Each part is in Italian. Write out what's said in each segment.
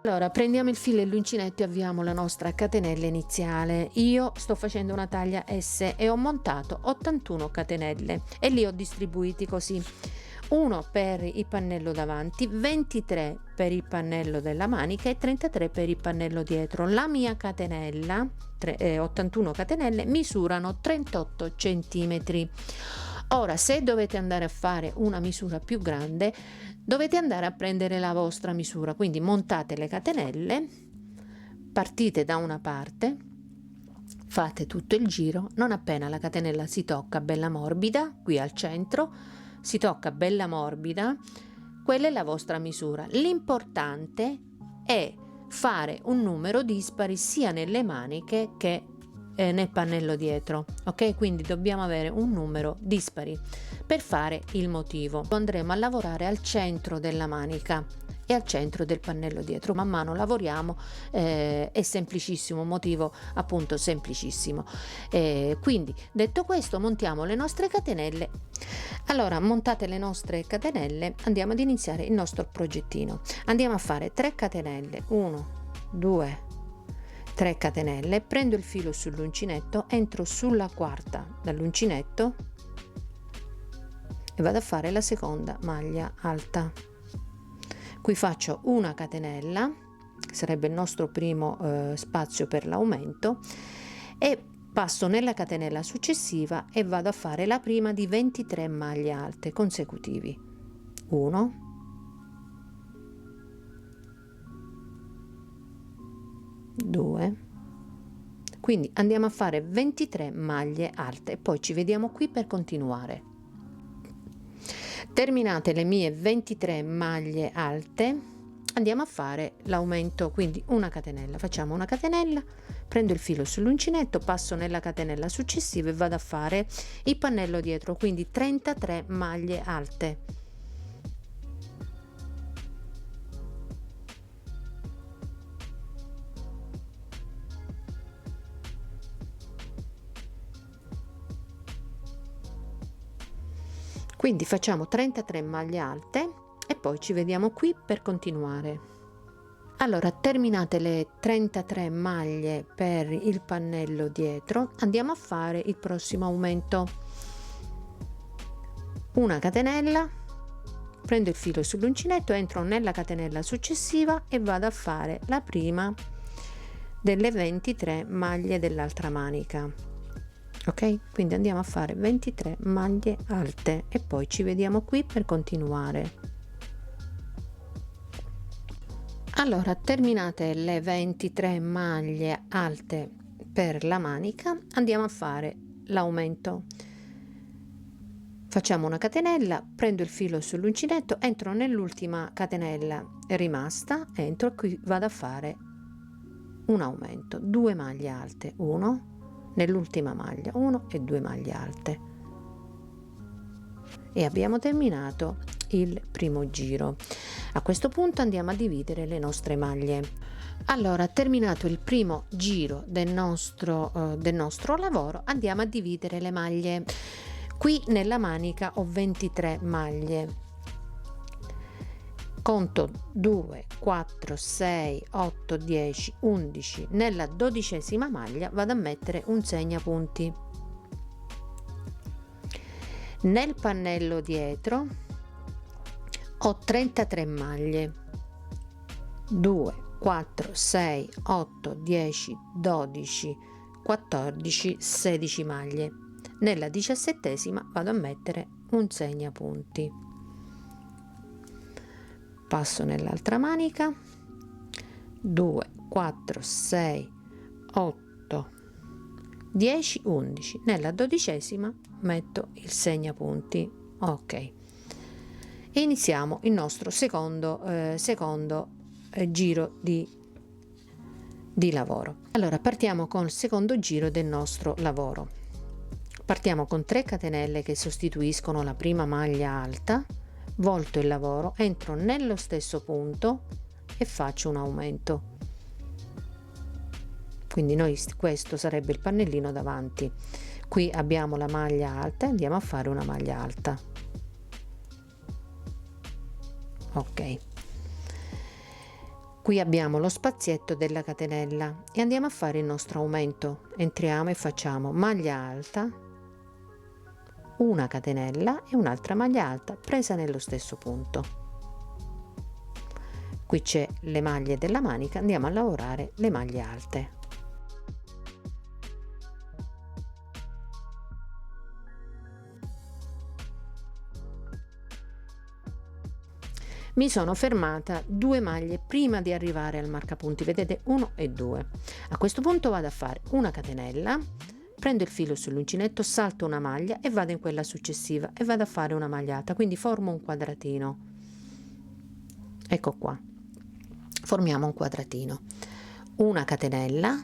Allora, prendiamo il filo e l'uncinetto e avviamo la nostra catenella iniziale. Io sto facendo una taglia S e ho montato 81 catenelle e li ho distribuiti così: 1 per il pannello davanti, 23 per il pannello della manica e 33 per il pannello dietro. La mia catenella, 81 catenelle, misurano 38 centimetri. Ora, se dovete andare a fare una misura più grande, dovete andare a prendere la vostra misura, quindi montate le catenelle, partite da una parte, fate tutto il giro. Non appena la catenella si tocca bella morbida, qui al centro, si tocca bella morbida, quella è la vostra misura. L'importante è fare un numero dispari sia nelle maniche che nel pannello dietro, ok? Quindi dobbiamo avere un numero dispari per fare il motivo. Andremo a lavorare al centro della manica e al centro del pannello dietro. Man mano lavoriamo, è semplicissimo, motivo appunto semplicissimo. Quindi detto questo, montiamo le nostre catenelle. Allora, montate le nostre catenelle, andiamo ad iniziare il nostro progettino. Andiamo a fare 3 catenelle, 1 2 3 catenelle, prendo il filo sull'uncinetto, entro sulla quarta dall'uncinetto e vado a fare la seconda maglia alta. Qui faccio una catenella, che sarebbe il nostro primo spazio per l'aumento, e passo nella catenella successiva e vado a fare la prima di 23 maglie alte consecutivi. 1 2, quindi andiamo a fare 23 maglie alte e poi ci vediamo qui per continuare. Terminate le mie 23 maglie alte, andiamo a fare l'aumento, quindi una catenella. Facciamo una catenella, prendo il filo sull'uncinetto, passo nella catenella successiva e vado a fare il pannello dietro, quindi 33 maglie alte. Quindi facciamo 33 maglie alte e poi ci vediamo qui per continuare. Allora, terminate le 33 maglie per il pannello dietro, andiamo a fare il prossimo aumento. Una catenella, prendo il filo sull'uncinetto, entro nella catenella successiva e vado a fare la prima delle 23 maglie dell'altra manica. Ok, quindi andiamo a fare 23 maglie alte e poi ci vediamo qui per continuare. Allora, terminate le 23 maglie alte per la manica, andiamo a fare l'aumento. Facciamo una catenella, prendo il filo sull'uncinetto, entro nell'ultima catenella rimasta, entro qui, vado a fare un aumento, 2 maglie alte, 1 nell'ultima maglia, 1 e 2 maglie alte, e abbiamo terminato il primo giro. A questo punto andiamo a dividere le nostre maglie. Allora, terminato il primo giro del nostro lavoro, andiamo a dividere le maglie. Qui nella manica ho 23 maglie, conto 2 4 6 8 10 11, nella 12ª maglia vado a mettere un segnapunti. Nel pannello dietro ho 33 maglie, 2 4, 6, 8, 10, 12, 14, 16 maglie. Nella 17ª vado a mettere un segnapunti. Passo nell'altra manica, 2, 4, 6, 8, 10, 11. Nella 12ª metto il segnapunti. Ok. E iniziamo il nostro secondo giro di lavoro. Allora partiamo con il secondo giro del nostro lavoro. Partiamo con 3 catenelle che sostituiscono la prima maglia alta, volto il lavoro, entro nello stesso punto e faccio un aumento. Quindi questo sarebbe il pannellino davanti. Qui abbiamo la maglia alta e andiamo a fare una maglia alta. Ok. Qui abbiamo lo spazietto della catenella e andiamo a fare il nostro aumento. Entriamo e facciamo maglia alta, una catenella e un'altra maglia alta presa nello stesso punto. Qui c'è le maglie della manica, andiamo a lavorare le maglie alte. Mi sono fermata 2 maglie prima di arrivare al marcapunti, vedete 1 e 2. A questo punto vado a fare una catenella, prendo il filo sull'uncinetto, salto una maglia e vado in quella successiva e vado a fare una maglia alta, quindi formo un quadratino. Ecco qua, formiamo un quadratino, una catenella,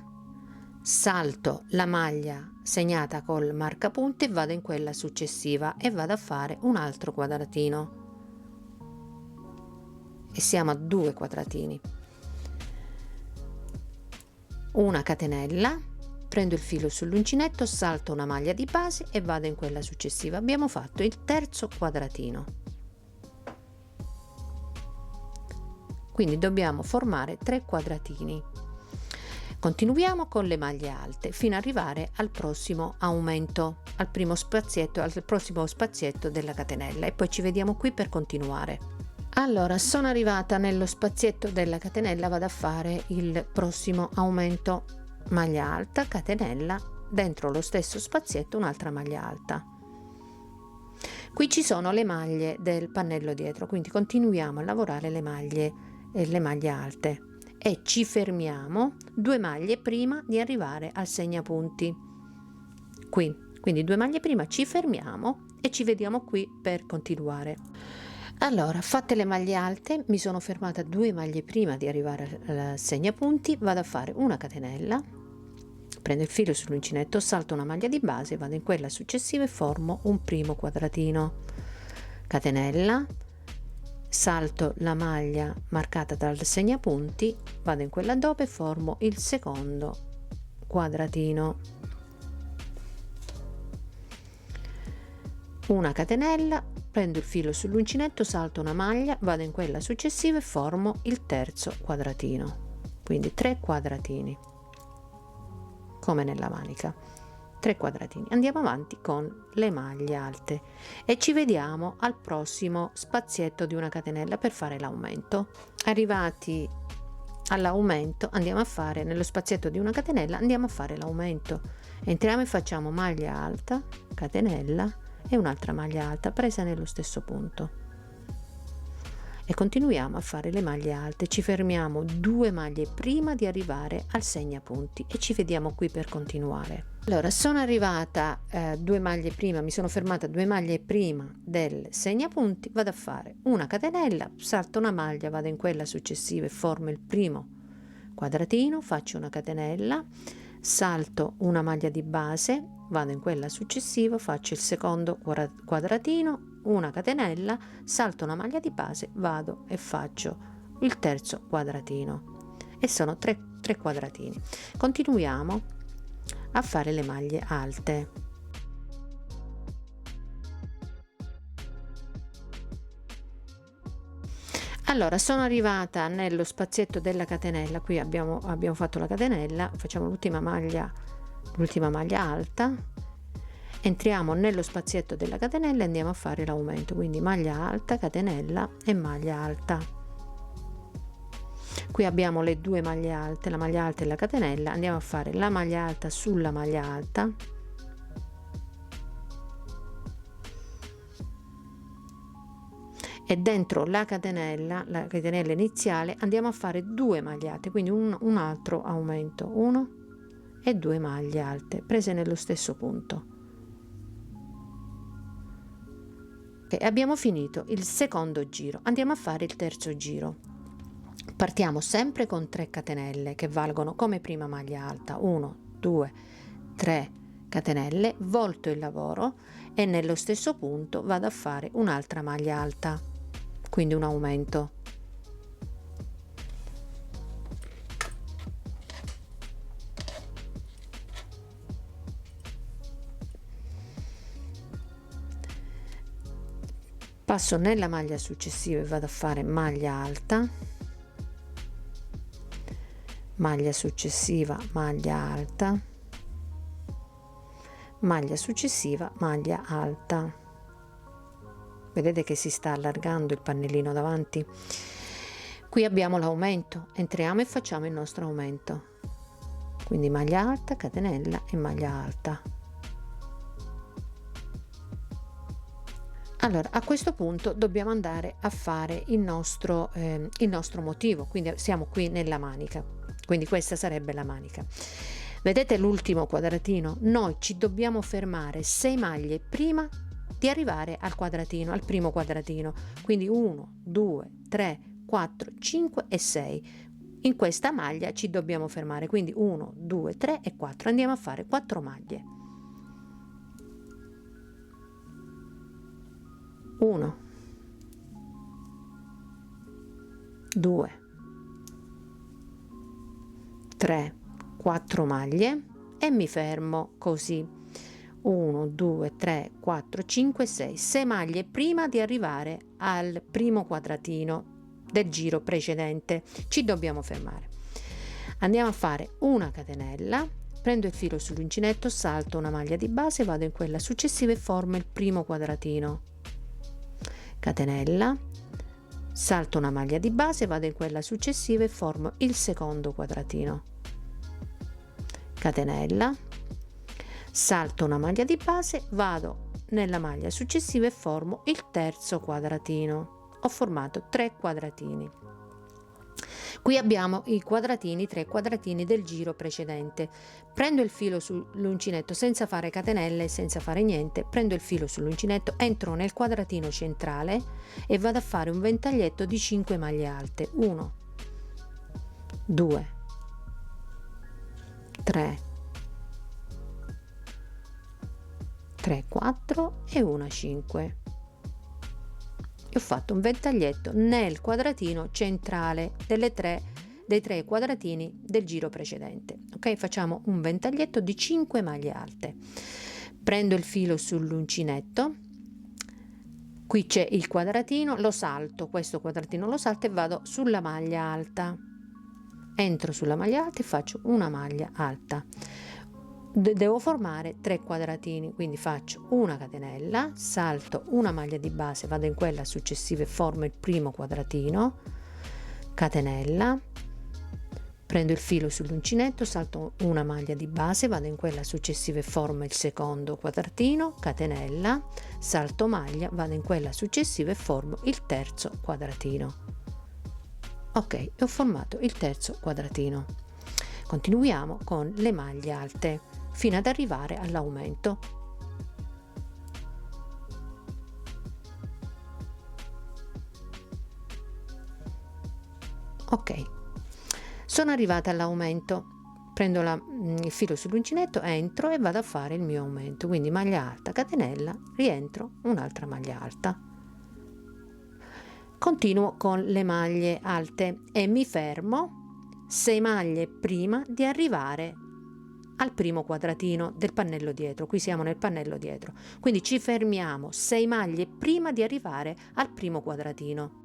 salto la maglia segnata col marcapunti e vado in quella successiva e vado a fare un altro quadratino. E siamo a 2 quadratini. Una catenella, prendo il filo sull'uncinetto, salto una maglia di base e vado in quella successiva. Abbiamo fatto il terzo quadratino. Quindi dobbiamo formare 3 quadratini. Continuiamo con le maglie alte fino ad arrivare al prossimo aumento, al prossimo spazietto della catenella, e poi ci vediamo qui per continuare. Allora, sono arrivata nello spazietto della catenella, vado a fare il prossimo aumento, maglia alta, catenella, dentro lo stesso spazietto un'altra maglia alta. Qui ci sono le maglie del pannello dietro, quindi continuiamo a lavorare le maglie alte e ci fermiamo 2 maglie prima di arrivare al segnapunti. Quindi 2 maglie prima ci fermiamo e ci vediamo qui per continuare. Allora, fatte le maglie alte, mi sono fermata 2 maglie prima di arrivare al segnapunti, vado a fare una catenella, prendo il filo sull'uncinetto, salto una maglia di base, vado in quella successiva e formo un primo quadratino. Catenella, salto la maglia marcata dal segnapunti, vado in quella dopo e formo il secondo quadratino. Una catenella, prendo il filo sull'uncinetto, salto una maglia, vado in quella successiva e formo il terzo quadratino. Quindi 3 quadratini, come nella manica, 3 quadratini. Andiamo avanti con le maglie alte e ci vediamo al prossimo spazietto di una catenella per fare l'aumento. Arrivati all'aumento andiamo a fare, nello spazietto di una catenella andiamo a fare l'aumento. Entriamo e facciamo maglia alta, catenella e un'altra maglia alta presa nello stesso punto e continuiamo a fare le maglie alte. Ci fermiamo 2 maglie prima di arrivare al segnapunti e ci vediamo qui per continuare. Allora, sono arrivata 2 maglie prima, mi sono fermata 2 maglie prima del segnapunti, vado a fare una catenella, salto una maglia, vado in quella successiva e formo il primo quadratino, faccio una catenella, salto una maglia di base, vado in quella successiva, faccio il secondo quadratino, una catenella, salto una maglia di base, vado e faccio il terzo quadratino e sono 3 quadratini. Continuiamo a fare le maglie alte. Allora, sono arrivata nello spazietto della catenella, qui abbiamo fatto la catenella, facciamo l'ultima maglia alta, entriamo nello spazietto della catenella e andiamo a fare l'aumento, quindi maglia alta, catenella e maglia alta. Qui abbiamo le due maglie alte, la maglia alta e la catenella. Andiamo a fare la maglia alta sulla maglia alta, e dentro la catenella iniziale andiamo a fare 2 maglie alte, quindi un altro aumento, 1 e 2 maglie alte prese nello stesso punto. Ok, abbiamo finito il secondo giro, andiamo a fare il terzo giro. Partiamo sempre con 3 catenelle che valgono come prima maglia alta, 1 2 3 catenelle, volto il lavoro e nello stesso punto vado a fare un'altra maglia alta, quindi un aumento. Passo nella maglia successiva e vado a fare maglia alta, maglia successiva, maglia alta, maglia successiva, maglia alta. Vedete che si sta allargando il pannellino davanti? Qui abbiamo l'aumento, entriamo e facciamo il nostro aumento, quindi maglia alta, catenella e maglia alta. Allora, a questo punto dobbiamo andare a fare il nostro motivo, quindi siamo qui nella manica, quindi questa sarebbe la manica. Vedete l'ultimo quadratino? Noi ci dobbiamo fermare 6 maglie prima di arrivare al quadratino, al primo quadratino, quindi 1 2 3 4 5 e 6. In questa maglia ci dobbiamo fermare, quindi 1 2 3 e 4. Andiamo a fare 4 maglie. 1 2 3 4 maglie e mi fermo così. 1 2 3 4 5 6 6 maglie prima di arrivare al primo quadratino del giro precedente. Ci dobbiamo fermare. Andiamo a fare una catenella, prendo il filo sull'uncinetto, salto una maglia di base, vado in quella successiva e formo il primo quadratino. Catenella, salto una maglia di base, vado in quella successiva e formo il secondo quadratino. Catenella, salto una maglia di base, vado nella maglia successiva e formo il terzo quadratino. Ho formato 3 quadratini. Qui abbiamo i quadratini, 3 quadratini del giro precedente. Prendo il filo sull'uncinetto senza fare catenelle, senza fare niente, prendo il filo sull'uncinetto, entro nel quadratino centrale e vado a fare un ventaglietto di 5 maglie alte. 1 2 3 4 e una 5. Ho fatto un ventaglietto nel quadratino centrale dei 3 quadratini del giro precedente. Ok, facciamo un ventaglietto di 5 maglie alte. Prendo il filo sull'uncinetto, qui c'è il quadratino, lo salto, questo quadratino lo salto e vado sulla maglia alta. Entro sulla maglia alta e faccio una maglia alta. Devo formare 3 quadratini, quindi faccio una catenella, salto una maglia di base, vado in quella successiva e formo il primo quadratino, catenella, prendo il filo sull'uncinetto, salto una maglia di base, vado in quella successiva e formo il secondo quadratino, catenella, salto maglia, vado in quella successiva e formo il terzo quadratino. Ok, ho formato il terzo quadratino. Continuiamo con le maglie alte fino ad arrivare all'aumento. Ok, sono arrivata all'aumento, prendo il filo sull'uncinetto, entro e vado a fare il mio aumento, quindi maglia alta, catenella, rientro, un'altra maglia alta. Continuo con le maglie alte e mi fermo 6 maglie prima di arrivare al primo quadratino del pannello dietro. Qui siamo nel pannello dietro, quindi ci fermiamo 6 maglie prima di arrivare al primo quadratino.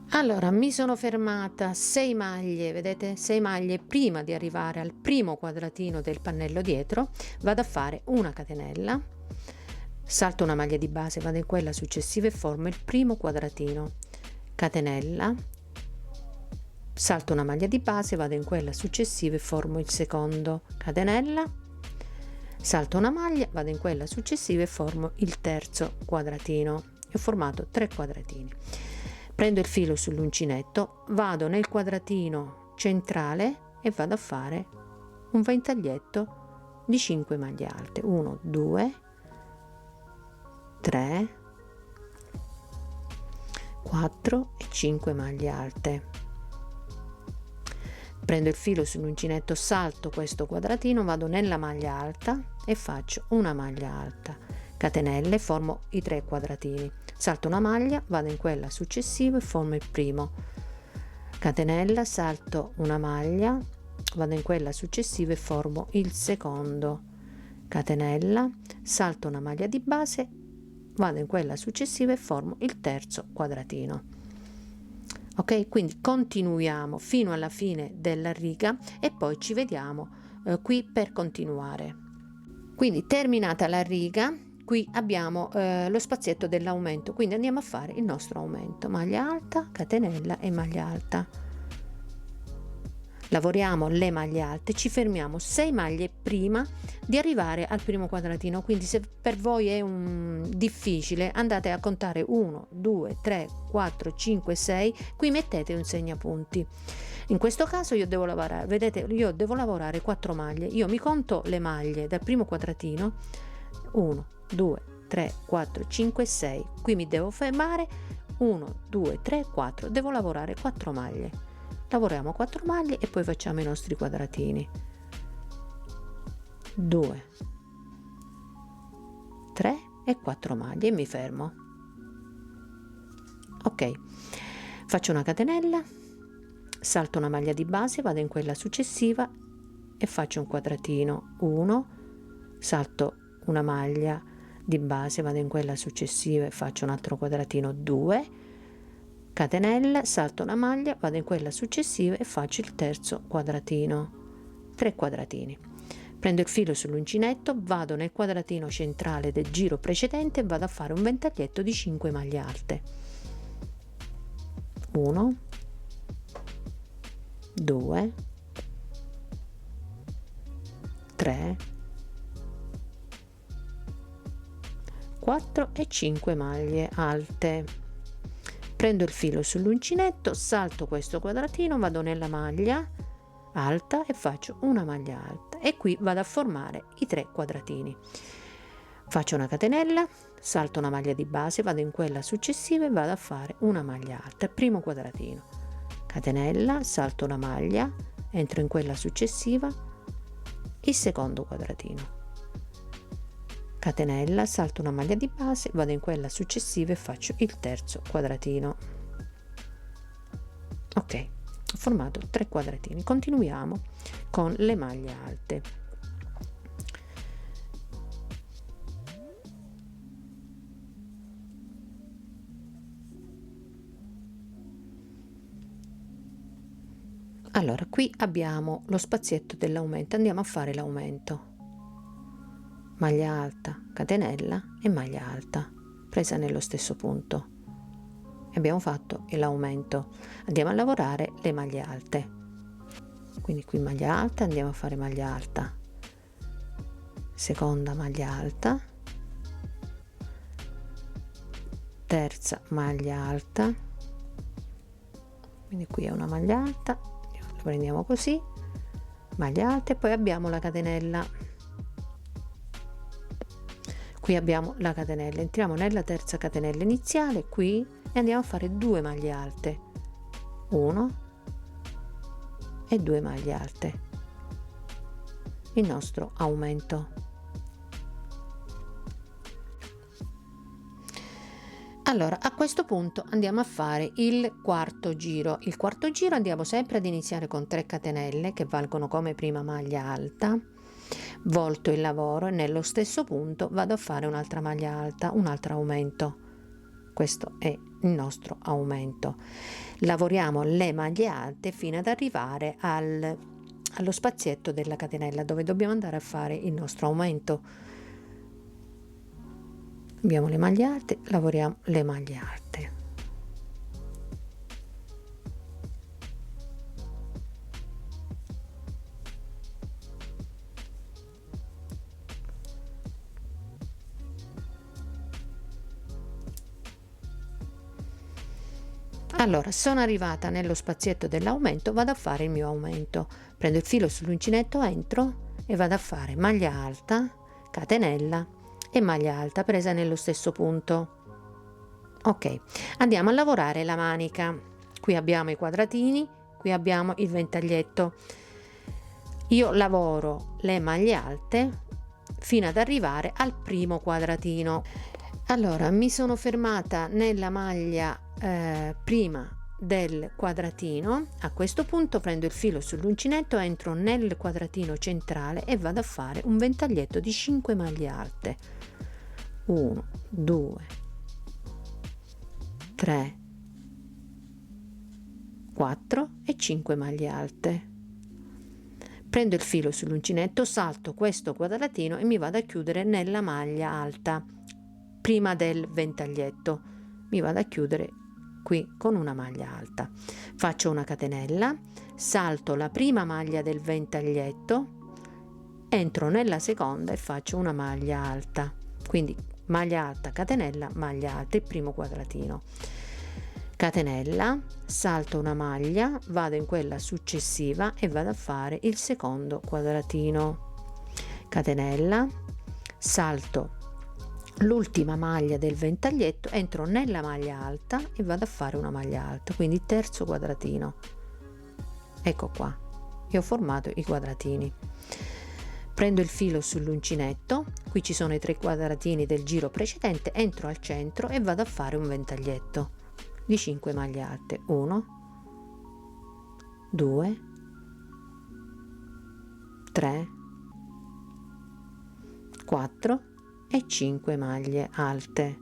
Allora mi sono fermata 6 maglie, vedete, 6 maglie prima di arrivare al primo quadratino del pannello dietro, vado a fare una catenella, salto una maglia di base, vado in quella successiva e formo il primo quadratino, catenella, salto una maglia di base, vado in quella successiva e formo il secondo, catenella, salto una maglia, vado in quella successiva e formo il terzo quadratino. E ho formato 3 quadratini. Prendo il filo sull'uncinetto, vado nel quadratino centrale e vado a fare un ventaglietto di 5 maglie alte. 1, 2, 3, 4 e 5 maglie alte. Prendo il filo sull'uncinetto, salto questo quadratino, vado nella maglia alta e faccio una maglia alta, catenelle, formo i 3 quadratini, salto una maglia, vado in quella successiva e formo il primo, catenella, salto una maglia, vado in quella successiva e formo il secondo, catenella, salto una maglia di base, vado in quella successiva e formo il terzo quadratino. Ok, quindi continuiamo fino alla fine della riga e poi ci vediamo qui per continuare. Quindi terminata la riga, qui abbiamo lo spazietto dell'aumento, quindi andiamo a fare il nostro aumento, maglia alta, catenella e maglia alta. Lavoriamo le maglie alte, ci fermiamo 6 maglie prima di arrivare al primo quadratino, quindi se per voi è difficile andate a contare 1, 2, 3, 4, 5, 6, qui mettete un segnapunti. In questo caso io devo lavorare, vedete, io devo lavorare 4 maglie, io mi conto le maglie dal primo quadratino, 1, 2, 3, 4, 5, 6, qui mi devo fermare, 1, 2, 3, 4, devo lavorare 4 maglie. Lavoriamo 4 maglie e poi facciamo i nostri quadratini. 2, 3 e 4 maglie e mi fermo. Ok, faccio una catenella, salto una maglia di base, vado in quella successiva e faccio un quadratino, 1, salto una maglia di base, vado in quella successiva e faccio un altro quadratino, 2, catenella, salto una maglia, vado in quella successiva e faccio il terzo quadratino, 3 quadratini. Prendo il filo sull'uncinetto, vado nel quadratino centrale del giro precedente e vado a fare un ventaglietto di 5 maglie alte. 1, 2, 3, 4 e 5 maglie alte. Prendo il filo sull'uncinetto, salto questo quadratino, vado nella maglia alta e faccio una maglia alta e qui vado a formare i 3 quadratini. Faccio una catenella, salto una maglia di base, vado in quella successiva e vado a fare una maglia alta, primo quadratino, catenella, salto una maglia, entro in quella successiva, il secondo quadratino, catenella, salto una maglia di base, vado in quella successiva e faccio il terzo quadratino. Ok, ho formato 3 quadratini. Continuiamo con le maglie alte. Allora, qui abbiamo lo spazietto dell'aumento, andiamo a fare l'aumento. Maglia alta, catenella e maglia alta presa nello stesso punto. Abbiamo fatto l'aumento, andiamo a lavorare le maglie alte, quindi qui maglia alta, andiamo a fare maglia alta, seconda maglia alta, terza maglia alta, quindi qui è una maglia alta, la prendiamo così, maglia alta e poi abbiamo la catenella. Qui abbiamo la catenella, entriamo nella terza catenella iniziale qui e andiamo a fare 2 maglie alte, 1 e 2 maglie alte, il nostro aumento. Allora, a questo punto andiamo a fare il quarto giro. Il quarto giro andiamo sempre ad iniziare con 3 catenelle che valgono come prima maglia alta, volto il lavoro e nello stesso punto vado a fare un'altra maglia alta, un altro aumento. Questo è il nostro aumento. Lavoriamo le maglie alte fino ad arrivare allo spazietto della catenella dove dobbiamo andare a fare il nostro aumento. Abbiamo le maglie alte, lavoriamo le maglie alte. Allora, sono arrivata nello spazietto dell'aumento, vado a fare il mio aumento. Prendo il filo sull'uncinetto, entro e vado a fare maglia alta, catenella e maglia alta presa nello stesso punto. Ok, andiamo a lavorare la manica. Qui abbiamo i quadratini, qui abbiamo il ventaglietto. Io lavoro le maglie alte fino ad arrivare al primo quadratino. Allora, mi sono fermata nella maglia prima del quadratino. A questo punto prendo il filo sull'uncinetto, entro nel quadratino centrale e vado a fare un ventaglietto di 5 maglie alte. 1, 2, 3, 4 e 5 maglie alte. Prendo il filo sull'uncinetto, salto questo quadratino e mi vado a chiudere nella maglia alta prima del ventaglietto. Mi vado a chiudere qui con una maglia alta. Faccio una catenella, salto la prima maglia del ventaglietto, entro nella seconda e faccio una maglia alta. Quindi maglia alta, catenella, maglia alta, il primo quadratino. Catenella, salto una maglia, vado in quella successiva e vado a fare il secondo quadratino. Catenella, salto l'ultima maglia del ventaglietto, entro nella maglia alta e vado a fare una maglia alta, quindi terzo quadratino. Ecco qua, e ho formato i quadratini. Prendo il filo sull'uncinetto, qui ci sono i 3 quadratini del giro precedente, entro al centro e vado a fare un ventaglietto di 5 maglie alte. 1, 2, 3, 4 e 5 maglie alte.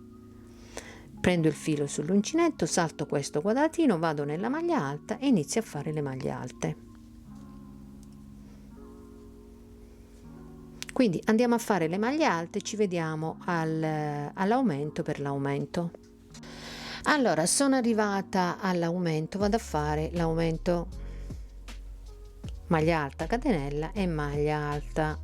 Prendo il filo sull'uncinetto, salto questo quadratino, vado nella maglia alta e inizio a fare le maglie alte. Quindi andiamo a fare le maglie alte, ci vediamo all'aumento per l'aumento. Allora, sono arrivata all'aumento, vado a fare l'aumento maglia alta, catenella e maglia alta.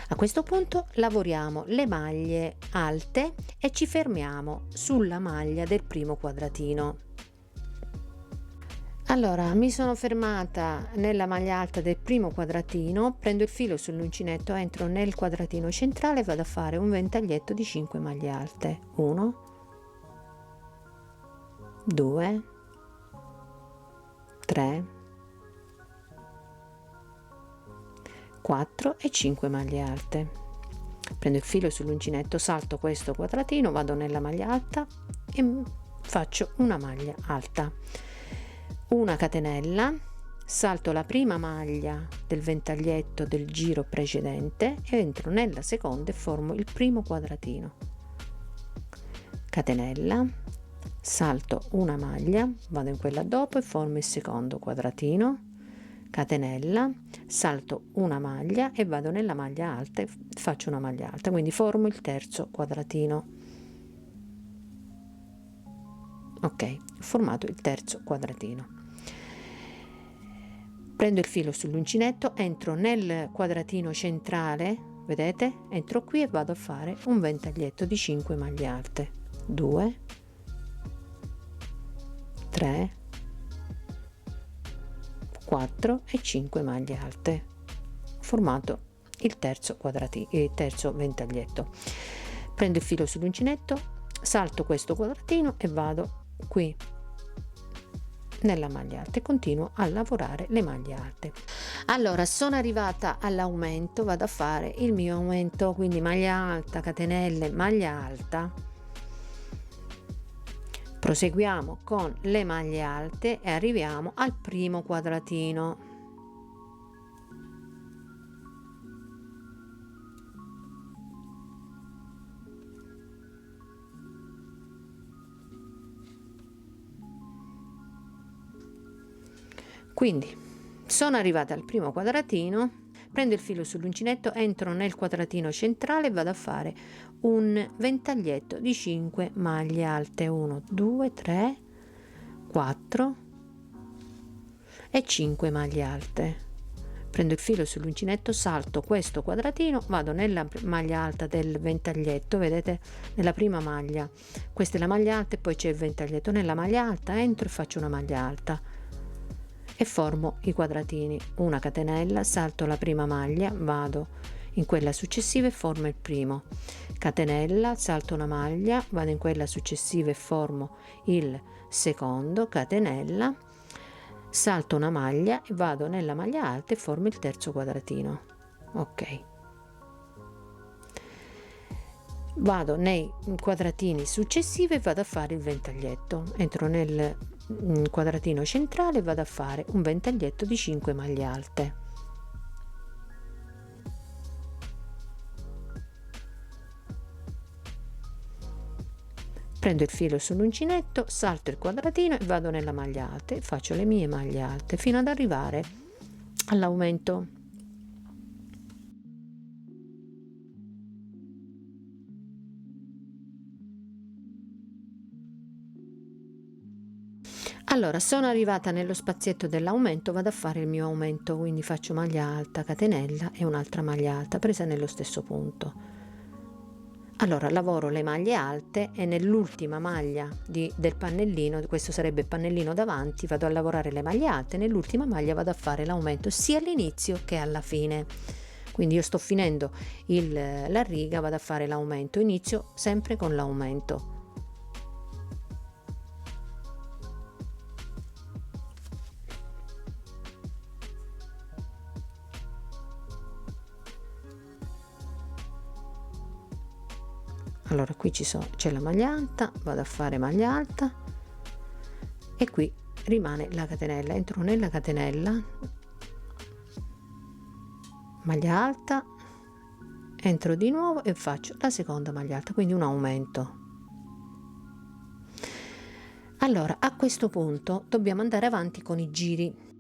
A questo punto lavoriamo le maglie alte e ci fermiamo sulla maglia del primo quadratino. Allora, mi sono fermata nella maglia alta del primo quadratino, prendo il filo sull'uncinetto, entro nel quadratino centrale e vado a fare un ventaglietto di 5 maglie alte. 1, 2, 3, 4 e 5 maglie alte. Prendo il filo sull'uncinetto, salto questo quadratino, vado nella maglia alta e faccio una maglia alta, una catenella, salto la prima maglia del ventaglietto del giro precedente e entro nella seconda e formo il primo quadratino. Catenella, salto una maglia, vado in quella dopo e formo il secondo quadratino. Catenella, salto una maglia e vado nella maglia alta e faccio una maglia alta, quindi formo il terzo quadratino. Ok, ho formato il terzo quadratino. Prendo il filo sull'uncinetto, entro nel quadratino centrale, vedete? Entro qui e vado a fare un ventaglietto di 5 maglie alte. 2, 3, 4 e 5 maglie alte. Ho formato il terzo ventaglietto. Prendo il filo sull'uncinetto, salto questo quadratino e vado qui nella maglia alta e continuo a lavorare le maglie alte. Allora, sono arrivata all'aumento, vado a fare il mio aumento, quindi maglia alta, catenelle, maglia alta. Proseguiamo con le maglie alte e arriviamo al primo quadratino. Quindi sono arrivata al primo quadratino, prendo il filo sull'uncinetto, entro nel quadratino centrale e vado a fare un ventaglietto di 5 maglie alte. 1, 2, 3, 4 e 5 maglie alte. Prendo il filo sull'uncinetto, salto questo quadratino, vado nella maglia alta del ventaglietto, vedete, nella prima maglia, questa è la maglia alta e poi c'è il ventaglietto, nella maglia alta entro e faccio una maglia alta e formo i quadratini, una catenella, salto la prima maglia, vado in quella successiva e formo il primo, catenella, salto una maglia, vado in quella successiva e formo il secondo, catenella, salto una maglia e vado nella maglia alta e formo il terzo quadratino. Ok, vado nei quadratini successivi e vado a fare il ventaglietto, entro nel quadratino centrale e vado a fare un ventaglietto di 5 maglie alte. Prendo il filo sull'uncinetto, salto il quadratino e vado nella maglia alta e faccio le mie maglie alte fino ad arrivare all'aumento. Allora, sono arrivata nello spazietto dell'aumento, vado a fare il mio aumento, quindi faccio maglia alta, catenella e un'altra maglia alta presa nello stesso punto. Allora lavoro le maglie alte e nell'ultima maglia del pannellino, questo sarebbe il pannellino davanti, vado a lavorare le maglie alte, nell'ultima maglia vado a fare l'aumento sia all'inizio che alla fine. Quindi io sto finendo la riga, vado a fare l'aumento, inizio sempre con l'aumento. Allora qui c'è la maglia alta, vado a fare maglia alta e qui rimane la catenella, entro nella catenella, maglia alta, entro di nuovo e faccio la seconda maglia alta, quindi un aumento. Allora a questo punto dobbiamo andare avanti con i giri.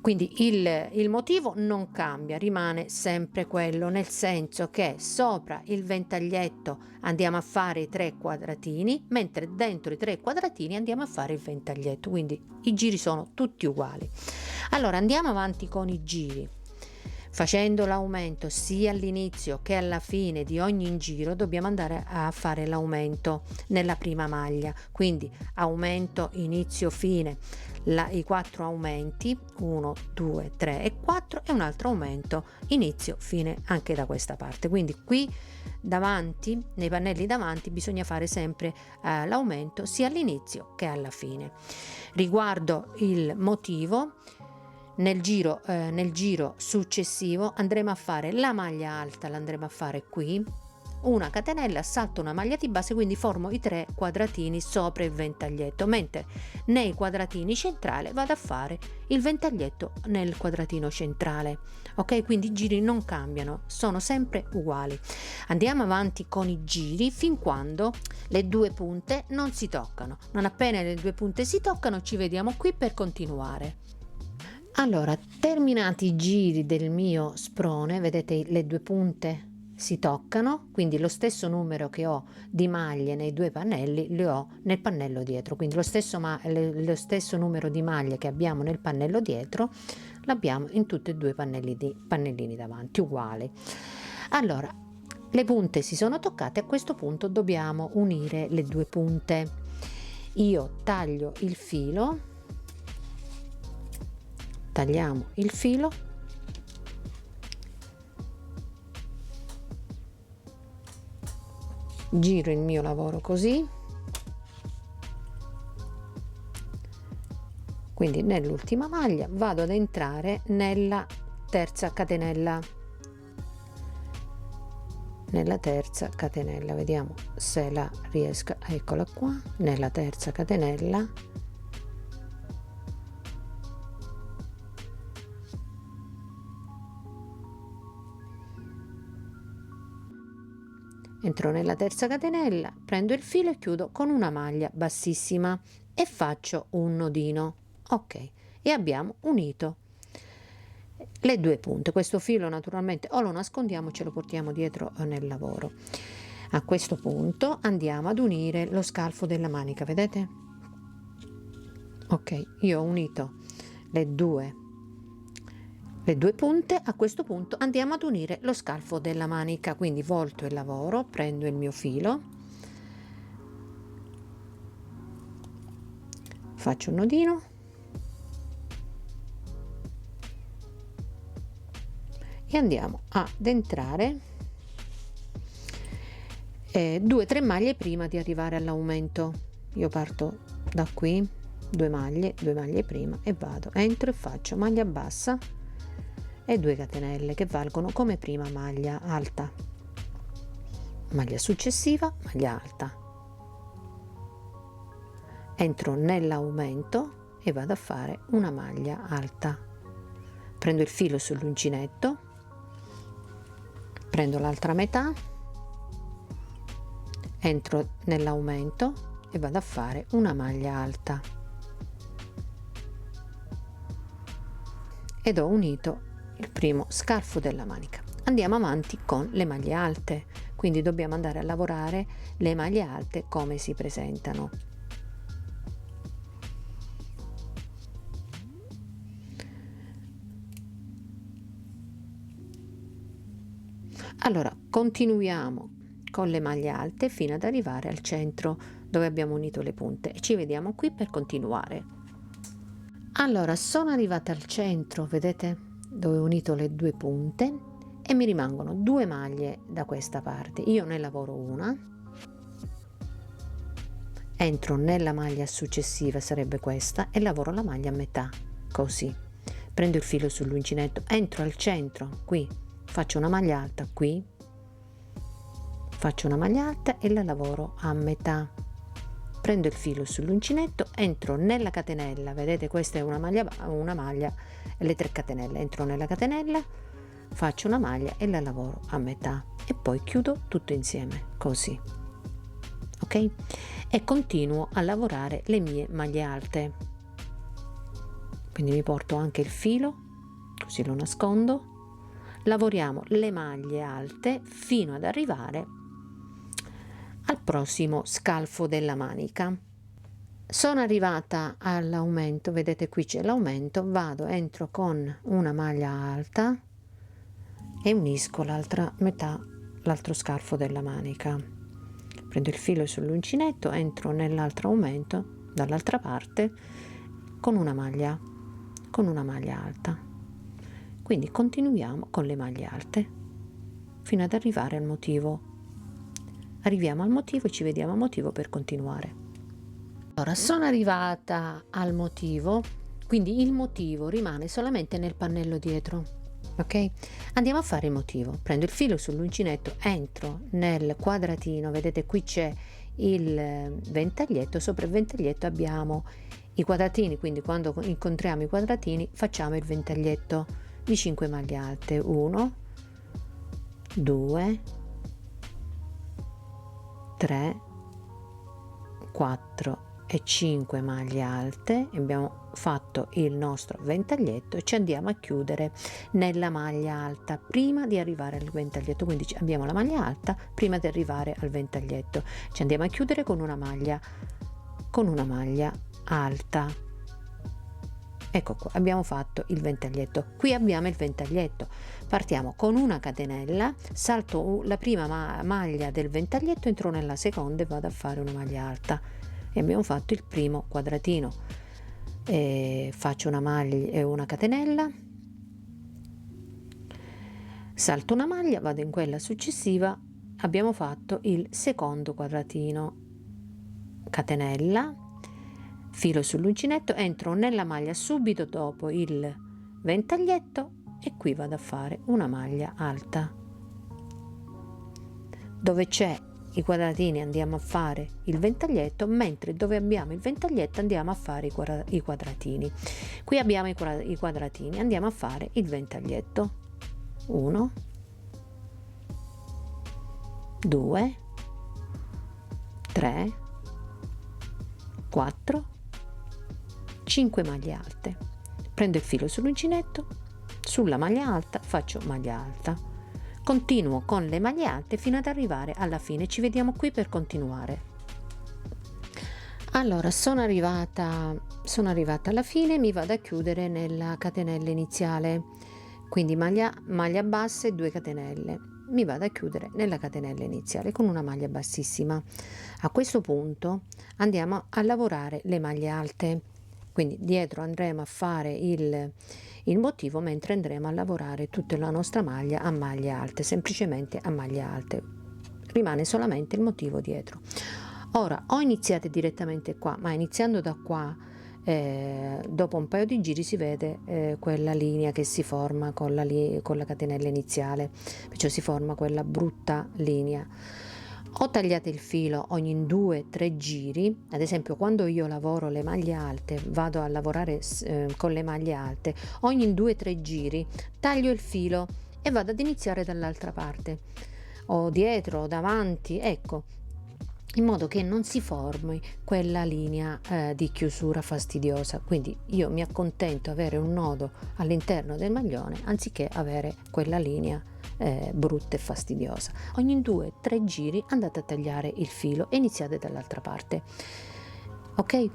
Quindi il motivo non cambia, rimane sempre quello, nel senso che sopra il ventaglietto andiamo a fare i 3 quadratini, mentre dentro i 3 quadratini andiamo a fare il ventaglietto, quindi i giri sono tutti uguali. Allora andiamo avanti con i giri. Facendo l'aumento sia all'inizio che alla fine di ogni giro dobbiamo andare a fare l'aumento nella prima maglia, quindi aumento inizio fine, i 4 aumenti 1 2 3 e 4 e un altro aumento inizio fine anche da questa parte. Quindi qui davanti, nei pannelli davanti, bisogna fare sempre l'aumento sia all'inizio che alla fine. Riguardo il motivo, nel giro successivo andremo a fare la maglia alta, l'andremo a fare qui, una catenella, salto una maglia di base, quindi formo i 3 quadratini sopra il ventaglietto, mentre nei quadratini centrali vado a fare il ventaglietto nel quadratino centrale. Ok, quindi i giri non cambiano, sono sempre uguali. Andiamo avanti con i giri fin quando le 2 punte non si toccano. Non appena le 2 punte si toccano ci vediamo qui per continuare. Allora, terminati i giri del mio sprone, vedete le 2 punte si toccano, quindi lo stesso numero che ho di maglie nei 2 pannelli le ho nel pannello dietro, quindi lo stesso numero di maglie che abbiamo nel pannello dietro l'abbiamo in tutti e 2 i pannellini davanti, uguali. Allora, le punte si sono toccate, a questo punto dobbiamo unire le 2 punte. Io taglio il filo, tagliamo il filo, giro il mio lavoro così, quindi nell'ultima maglia vado ad entrare nella terza catenella, vediamo se la riesco, eccola qua, nella terza catenella entro nella terza catenella, prendo il filo e chiudo con una maglia bassissima e faccio un nodino. Ok, e abbiamo unito le 2 punte. Questo filo naturalmente o lo nascondiamo o ce lo portiamo dietro nel lavoro. A questo punto andiamo ad unire lo scalfo della manica, vedete? Ok, io ho unito le due punte. A questo punto andiamo ad unire lo scalfo della manica, quindi volto il lavoro, prendo il mio filo, faccio un nodino e andiamo ad entrare 2-3 maglie prima di arrivare all'aumento. Io parto da qui, 2 maglie prima, e vado, entro e faccio maglia bassa e 2 catenelle che valgono come prima maglia alta, maglia successiva, maglia alta, entro nell'aumento e vado a fare una maglia alta, prendo il filo sull'uncinetto, prendo l'altra metà, entro nell'aumento e vado a fare una maglia alta ed ho unito il primo scalfo della manica. Andiamo avanti con le maglie alte, quindi dobbiamo andare a lavorare le maglie alte come si presentano. Allora continuiamo con le maglie alte fino ad arrivare al centro dove abbiamo unito le punte e ci vediamo qui per continuare. Allora sono arrivata al centro, vedete, dove ho unito le 2 punte e mi rimangono 2 maglie da questa parte. Io ne lavoro una, entro nella maglia successiva, sarebbe questa, e lavoro la maglia a metà, così. Prendo il filo sull'uncinetto, entro al centro, qui, faccio una maglia alta qui, faccio una maglia alta e la lavoro a metà. Prendo il filo sull'uncinetto, entro nella catenella, vedete questa è una maglia e le 3 catenelle, entro nella catenella, faccio una maglia e la lavoro a metà e poi chiudo tutto insieme così, ok? E continuo a lavorare le mie maglie alte, quindi mi porto anche il filo così lo nascondo, lavoriamo le maglie alte fino ad arrivare al prossimo scalfo della manica. Sono arrivata all'aumento, vedete qui c'è l'aumento, vado, entro con una maglia alta e unisco l'altra metà, l'altro scalfo della manica. Prendo il filo sull'uncinetto, entro nell'altro aumento dall'altra parte con una maglia alta. Quindi continuiamo con le maglie alte fino ad arrivare al motivo. Arriviamo al motivo e ci vediamo al motivo per continuare. Allora sono arrivata al motivo, quindi il motivo rimane solamente nel pannello dietro, ok? Andiamo a fare il motivo. Prendo il filo sull'uncinetto, entro nel quadratino, vedete qui c'è il ventaglietto, sopra il ventaglietto abbiamo i quadratini, quindi quando incontriamo i quadratini facciamo il ventaglietto di 5 maglie alte, 1 2 3 4 e 5 maglie alte. Abbiamo fatto il nostro ventaglietto e ci andiamo a chiudere nella maglia alta prima di arrivare al ventaglietto, quindi abbiamo la maglia alta prima di arrivare al ventaglietto, ci andiamo a chiudere con una maglia alta. Ecco qua, abbiamo fatto il ventaglietto. Qui abbiamo il ventaglietto, partiamo con una catenella, salto la prima maglia del ventaglietto, entro nella seconda e vado a fare una maglia alta e abbiamo fatto il primo quadratino. Faccio una catenella, salto una maglia, vado in quella successiva, abbiamo fatto il secondo quadratino, catenella, filo sull'uncinetto, entro nella maglia subito dopo il ventaglietto e qui vado a fare una maglia alta. Dove c'è i quadratini andiamo a fare il ventaglietto, mentre dove abbiamo il ventaglietto andiamo a fare i quadratini. Qui abbiamo i quadratini, andiamo a fare il ventaglietto. 1 2 3 4 5 maglie alte. Prendo il filo sull'uncinetto, sulla maglia alta faccio maglia alta, continuo con le maglie alte fino ad arrivare alla fine. Ci vediamo qui per continuare. Allora, sono arrivata alla fine, mi vado a chiudere nella catenella iniziale, quindi maglia bassa e 2 catenelle. Mi vado a chiudere nella catenella iniziale con una maglia bassissima. A questo punto andiamo a lavorare le maglie alte, quindi dietro andremo a fare il motivo, mentre andremo a lavorare tutta la nostra maglia a maglie alte, semplicemente a maglie alte. Rimane solamente il motivo dietro. Ora, o iniziate direttamente qua, ma iniziando da qua, dopo un paio di giri si vede quella linea che si forma con la catenella iniziale, perciò si forma quella brutta linea. O tagliate il filo ogni 2-3 giri, ad esempio quando io lavoro le maglie alte, vado a lavorare con le maglie alte, ogni 2-3 giri taglio il filo e vado ad iniziare dall'altra parte, o dietro o davanti, ecco, in modo che non si formi quella linea di chiusura fastidiosa. Quindi io mi accontento avere un nodo all'interno del maglione anziché avere quella linea brutta e fastidiosa. Ogni 2-3 giri andate a tagliare il filo e iniziate dall'altra parte. Ok?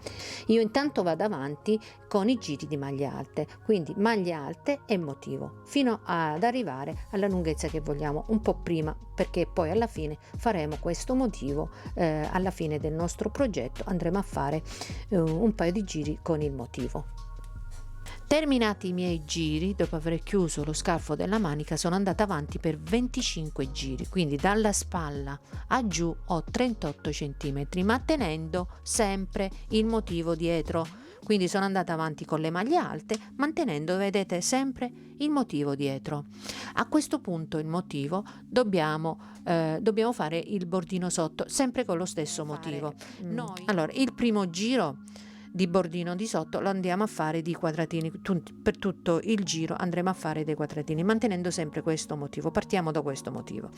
Io intanto vado avanti con i giri di maglie alte, quindi maglie alte e motivo, fino ad arrivare alla lunghezza che vogliamo, un po' prima, perché poi alla fine faremo questo motivo, alla fine del nostro progetto andremo a fare un paio di giri con il motivo. Terminati i miei giri, dopo aver chiuso lo scalfo della manica, sono andata avanti per 25 giri, quindi dalla spalla a giù ho 38 cm, ma tenendo sempre il motivo dietro. Quindi sono andata avanti con le maglie alte, mantenendo, vedete, sempre il motivo dietro. A questo punto il motivo dobbiamo fare il bordino sotto, sempre con lo stesso motivo. Allora, il primo giro di bordino di sotto lo andiamo a fare di quadratini, per tutto il giro andremo a fare dei quadratini, mantenendo sempre questo motivo. Partiamo da questo motivo,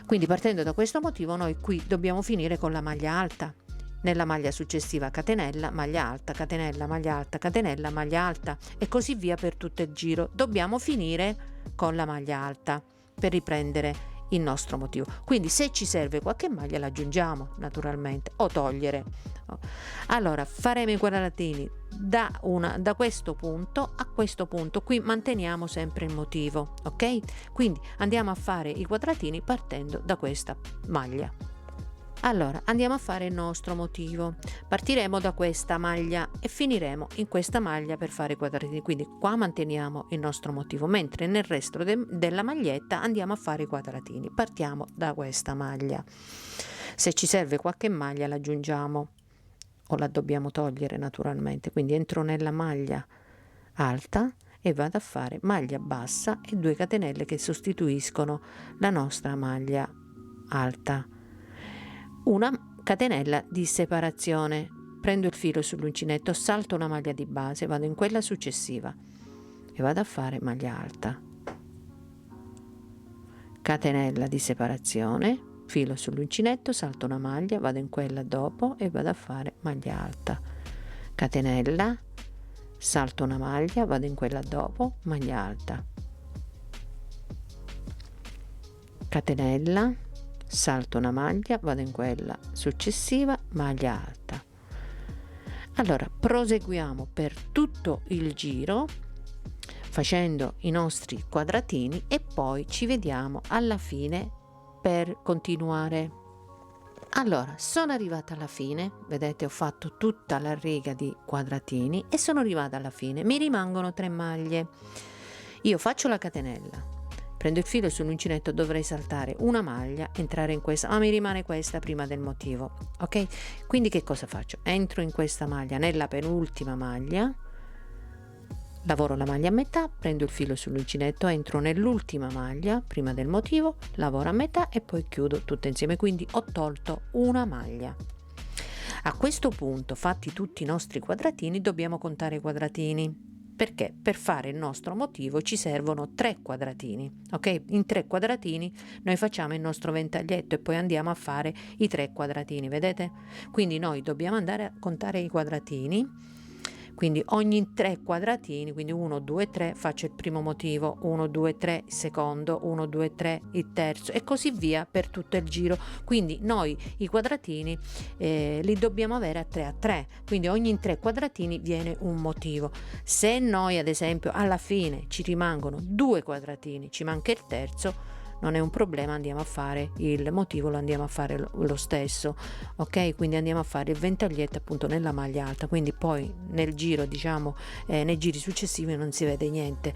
quindi partendo da questo motivo noi qui dobbiamo finire con la maglia alta. Nella maglia successiva catenella, maglia alta, catenella, maglia alta, catenella, maglia alta e così via per tutto il giro. Dobbiamo finire con la maglia alta per riprendere il nostro motivo. Quindi se ci serve qualche maglia la aggiungiamo naturalmente, o togliere. Allora faremo i quadratini da questo punto a questo punto, qui manteniamo sempre il motivo, ok? Quindi andiamo a fare i quadratini partendo da questa maglia. Allora andiamo a fare il nostro motivo, partiremo da questa maglia e finiremo in questa maglia per fare i quadratini, quindi qua manteniamo il nostro motivo, mentre nel resto della maglietta andiamo a fare i quadratini. Partiamo da questa maglia, se ci serve qualche maglia la aggiungiamo o la dobbiamo togliere naturalmente, quindi entro nella maglia alta e vado a fare maglia bassa e 2 catenelle che sostituiscono la nostra maglia alta, una catenella di separazione, prendo il filo sull'uncinetto, salto una maglia di base, vado in quella successiva e vado a fare maglia alta, catenella di separazione, filo sull'uncinetto, salto una maglia, vado in quella dopo e vado a fare maglia alta, catenella, salto una maglia, vado in quella dopo, maglia alta, catenella, salto una maglia, vado in quella successiva, maglia alta. Allora proseguiamo per tutto il giro facendo i nostri quadratini e poi ci vediamo alla fine per continuare. Allora sono arrivata alla fine, vedete, ho fatto tutta la riga di quadratini e sono arrivata alla fine, mi rimangono 3 maglie. Io faccio la catenella, prendo il filo sull'uncinetto, dovrei saltare una maglia, entrare in questa, ma mi rimane questa prima del motivo, ok? Quindi che cosa faccio? Entro in questa maglia, nella penultima maglia, lavoro la maglia a metà, prendo il filo sull'uncinetto, entro nell'ultima maglia prima del motivo, lavoro a metà e poi chiudo tutte insieme, quindi ho tolto una maglia. A questo punto, fatti tutti i nostri quadratini, dobbiamo contare i quadratini, perché per fare il nostro motivo ci servono 3 quadratini, ok? In 3 quadratini noi facciamo il nostro ventaglietto e poi andiamo a fare i 3 quadratini, vedete? Quindi noi dobbiamo andare a contare i quadratini, quindi ogni 3 quadratini, quindi 1 2 3 faccio il primo motivo, 1 2 3 il secondo, 1 2 3 il terzo e così via per tutto il giro. Quindi noi i quadratini li dobbiamo avere a 3, quindi ogni 3 quadratini viene un motivo. Se noi ad esempio alla fine ci rimangono 2 quadratini, ci manca il terzo, non è un problema, andiamo a fare il motivo, lo andiamo a fare lo stesso, ok? Quindi andiamo a fare il ventaglietto appunto nella maglia alta, quindi poi nel giro, diciamo, nei giri successivi non si vede niente.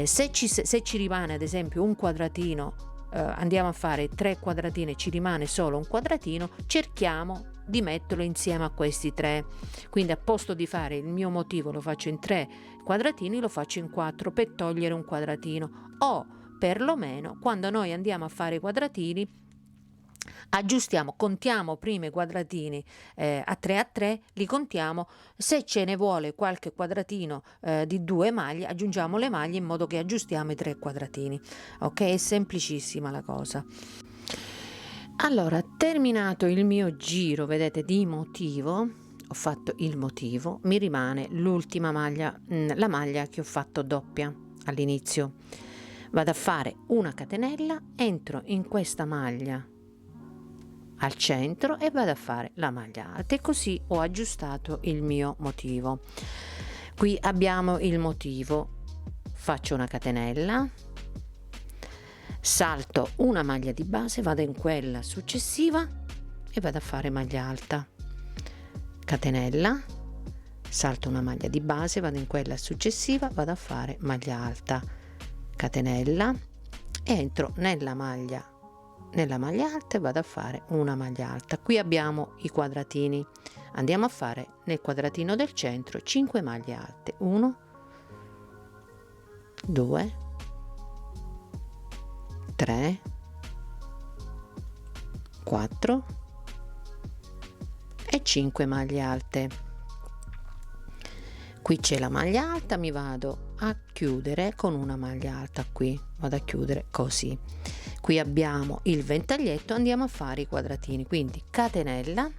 Se ci rimane ad esempio un quadratino, andiamo a fare 3 quadratini e ci rimane solo un quadratino, cerchiamo di metterlo insieme a questi 3, quindi a posto di fare il mio motivo lo faccio in 3 quadratini, lo faccio in 4 per togliere un quadratino, o perlomeno quando noi andiamo a fare i quadratini aggiustiamo, contiamo prima i quadratini a 3, li contiamo, se ce ne vuole qualche quadratino di 2 maglie aggiungiamo le maglie in modo che aggiustiamo i 3 quadratini, ok? È semplicissima la cosa. Allora, terminato il mio giro, vedete, di motivo, ho fatto il motivo, mi rimane l'ultima maglia, la maglia che ho fatto doppia all'inizio. Vado a fare una catenella, entro in questa maglia al centro e vado a fare la maglia alta, e così ho aggiustato il mio motivo. Qui abbiamo il motivo, faccio una catenella, salto una maglia di base, vado in quella successiva e vado a fare maglia alta, catenella, salto una maglia di base, vado in quella successiva, vado a fare maglia alta, catenella, entro nella maglia alta e vado a fare una maglia alta. Qui abbiamo i quadratini, andiamo a fare nel quadratino del centro 5 maglie alte, 1 2 3 4 e 5 maglie alte. Qui c'è la maglia alta, mi vado a chiudere con una maglia alta, qui vado a chiudere così. Qui abbiamo il ventaglietto, andiamo a fare i quadratini, quindi catenella,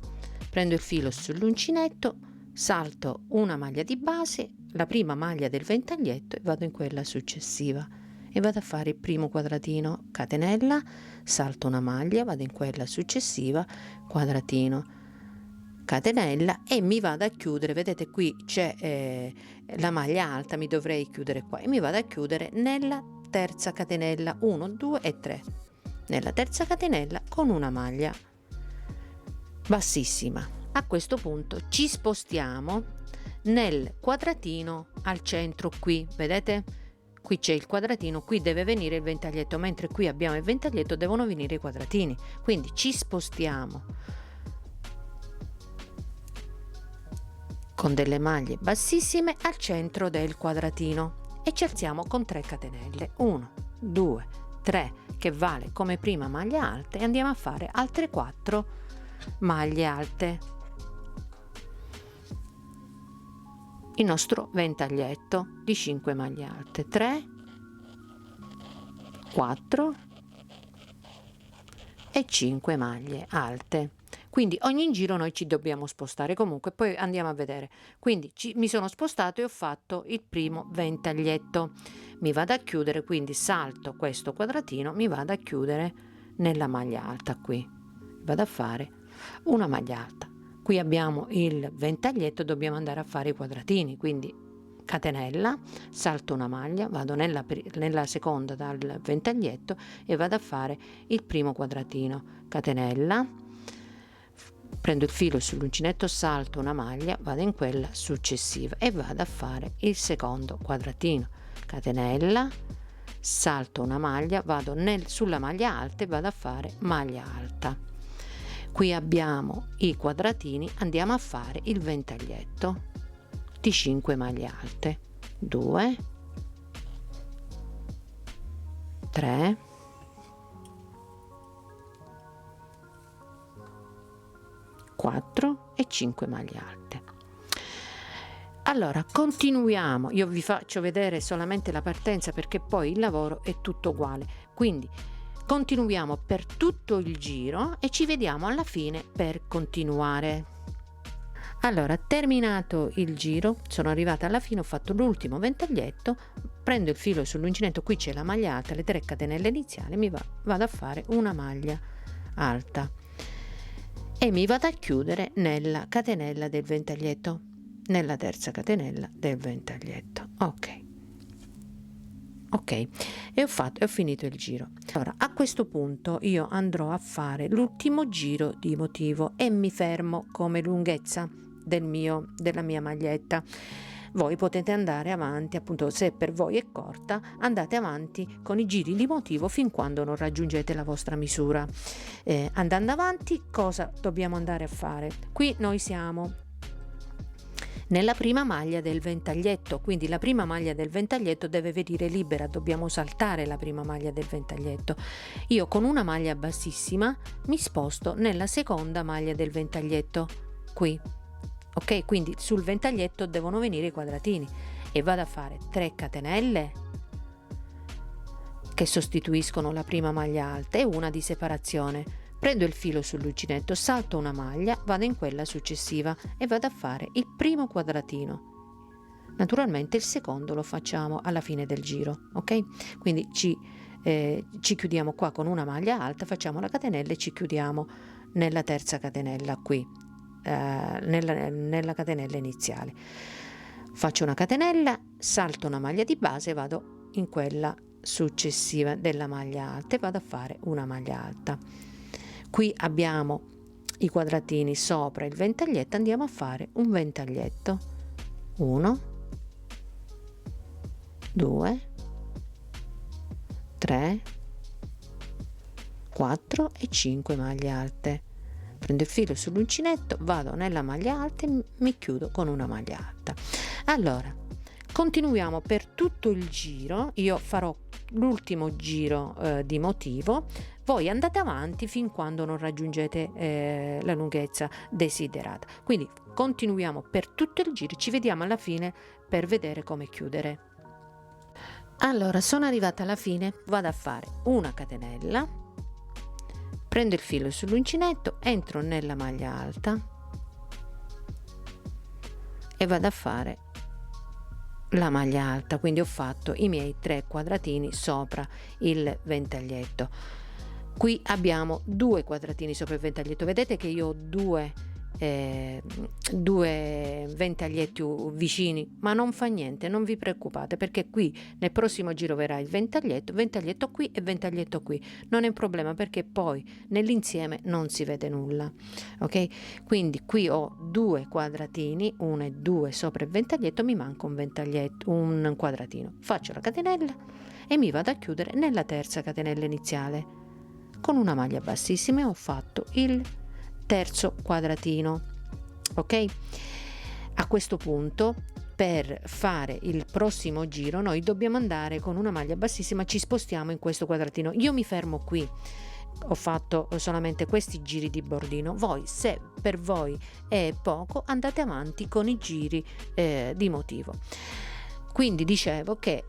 prendo il filo sull'uncinetto, salto una maglia di base, la prima maglia del ventaglietto, e vado in quella successiva e vado a fare il primo quadratino, catenella, salto una maglia, vado in quella successiva, quadratino, catenella, e mi vado a chiudere. Vedete, qui c'è la maglia alta, mi dovrei chiudere qua e mi vado a chiudere nella terza catenella, 1 2 e 3, nella terza catenella con una maglia bassissima. A questo punto ci spostiamo nel quadratino al centro, qui vedete, qui c'è il quadratino, qui deve venire il ventaglietto, mentre qui abbiamo il ventaglietto, devono venire i quadratini, quindi ci spostiamo con delle maglie bassissime al centro del quadratino e ci alziamo con 3 catenelle, 1 2 3, che vale come prima maglia alta, e andiamo a fare altre 4 maglie alte, il nostro ventaglietto di 5 maglie alte, 3 4 e 5 maglie alte. Quindi ogni giro noi ci dobbiamo spostare, comunque poi andiamo a vedere. Quindi mi sono spostato e ho fatto il primo ventaglietto, mi vado a chiudere, quindi salto questo quadratino, mi vado a chiudere nella maglia alta, qui vado a fare una maglia alta. Qui abbiamo il ventaglietto, dobbiamo andare a fare i quadratini, quindi catenella, salto una maglia, vado nella seconda dal ventaglietto e vado a fare il primo quadratino, catenella, prendo il filo sull'uncinetto, salto una maglia, vado in quella successiva e vado a fare il secondo quadratino, catenella, salto una maglia, vado sulla maglia alta e vado a fare maglia alta. Qui abbiamo i quadratini, andiamo a fare il ventaglietto di 5 maglie alte, 2 3 4 e 5 maglie alte. Allora continuiamo, io vi faccio vedere solamente la partenza perché poi il lavoro è tutto uguale, quindi continuiamo per tutto il giro e ci vediamo alla fine per continuare. Allora, terminato il giro, sono arrivata alla fine, ho fatto l'ultimo ventaglietto, prendo il filo sull'uncinetto, qui c'è la maglia alta, le 3 catenelle iniziali, vado a fare una maglia alta e mi vado a chiudere nella catenella del ventaglietto, nella terza catenella del ventaglietto. Ok, e ho finito il giro. Allora, a questo punto io andrò a fare l'ultimo giro di motivo e mi fermo come lunghezza della mia maglietta. Voi potete andare avanti, appunto, se per voi è corta, andate avanti con i giri di motivo fin quando non raggiungete la vostra misura. Andando avanti, cosa dobbiamo andare a fare? Qui noi siamo nella prima maglia del ventaglietto, quindi la prima maglia del ventaglietto deve venire libera, dobbiamo saltare la prima maglia del ventaglietto. Io con una maglia bassissima mi sposto nella seconda maglia del ventaglietto, qui. Ok, quindi sul ventaglietto devono venire i quadratini e vado a fare 3 catenelle che sostituiscono la prima maglia alta e una di separazione. Prendo il filo sull'uncinetto, salto una maglia, vado in quella successiva e vado a fare il primo quadratino. Naturalmente il secondo lo facciamo alla fine del giro, ok? Quindi ci chiudiamo qua con una maglia alta, facciamo la catenella e ci chiudiamo nella terza catenella qui, nella catenella iniziale. Faccio una catenella, salto una maglia di base e vado in quella successiva della maglia alta e vado a fare una maglia alta. Qui abbiamo i quadratini sopra il ventaglietto, andiamo a fare un ventaglietto, 1, 2, 3, 4 e 5 maglie alte. Prendo il filo sull'uncinetto, vado nella maglia alta e mi chiudo con una maglia alta. Allora, continuiamo per tutto il giro, io farò l'ultimo giro di motivo, voi andate avanti fin quando non raggiungete la lunghezza desiderata. Quindi continuiamo per tutto il giro, ci vediamo alla fine per vedere come chiudere. Allora, sono arrivata alla fine, vado a fare una catenella, prendo il filo sull'uncinetto, entro nella maglia alta e vado a fare la maglia alta, quindi ho fatto i miei 3 quadratini sopra il ventaglietto. Qui abbiamo 2 quadratini sopra il ventaglietto, vedete che io ho due ventaglietti vicini, ma non fa niente, non vi preoccupate, perché qui nel prossimo giro verrà il ventaglietto qui e ventaglietto qui, non è un problema perché poi nell'insieme non si vede nulla, ok? Quindi qui ho 2 quadratini, 1 e 2 sopra il ventaglietto, mi manca un quadratino, faccio la catenella e mi vado a chiudere nella terza catenella iniziale con una maglia bassissima e ho fatto il terzo quadratino, ok? A questo punto, per fare il prossimo giro, noi dobbiamo andare con una maglia bassissima, ci spostiamo in questo quadratino. Io mi fermo qui, ho fatto solamente questi giri di bordino. Voi, se per voi è poco, andate avanti con i giri di motivo. Quindi dicevo che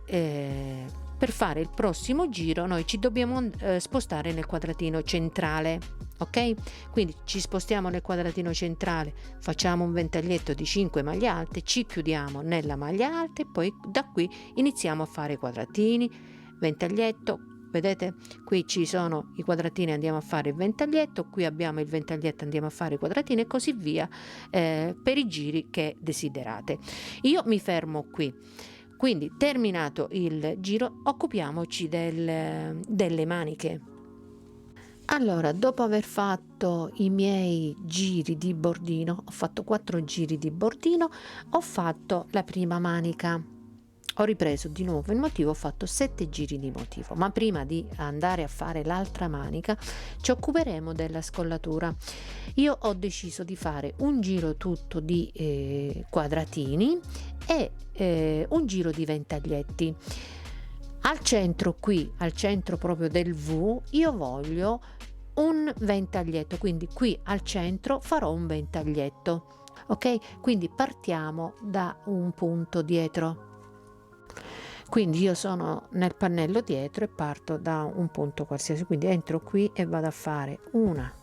per fare il prossimo giro noi ci dobbiamo spostare nel quadratino centrale, ok? Quindi ci spostiamo nel quadratino centrale, facciamo un ventaglietto di 5 maglie alte, ci chiudiamo nella maglia alta e poi da qui iniziamo a fare i quadratini, ventaglietto. Vedete, qui ci sono i quadratini, andiamo a fare il ventaglietto, qui abbiamo il ventaglietto, andiamo a fare i quadratini e così via per i giri che desiderate. Io mi fermo qui. Quindi, terminato il giro, occupiamoci delle maniche. Allora, dopo aver fatto i miei giri di bordino, ho fatto 4 giri di bordino, ho fatto la prima manica. Ho ripreso di nuovo il motivo, ho fatto 7 giri di motivo, ma prima di andare a fare l'altra manica ci occuperemo della scollatura. Io ho deciso di fare un giro tutto di quadratini e un giro di ventaglietti. Al centro qui, al centro proprio del V, io voglio un ventaglietto, quindi qui al centro farò un ventaglietto, ok? Quindi partiamo da un punto dietro. Quindi io sono nel pannello dietro e parto da un punto qualsiasi, quindi entro qui e vado a fare una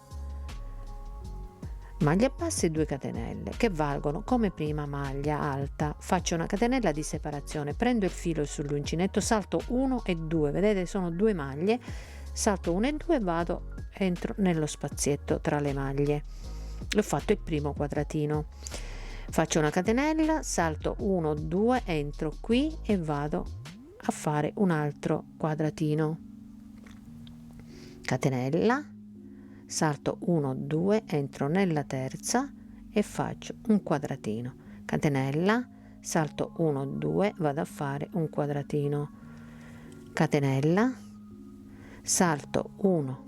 maglia bassa e 2 catenelle che valgono come prima maglia alta. Faccio una catenella di separazione, prendo il filo sull'uncinetto, salto 1 e 2, vedete sono 2 maglie, salto 1 e 2 e vado, entro nello spazietto tra le maglie. Ho fatto il primo quadratino, faccio una catenella, salto 1 2, entro qui e vado a fare un altro quadratino, catenella, salto 1 2, entro nella terza e faccio un quadratino, catenella, salto 1 2, vado a fare un quadratino, catenella, salto 1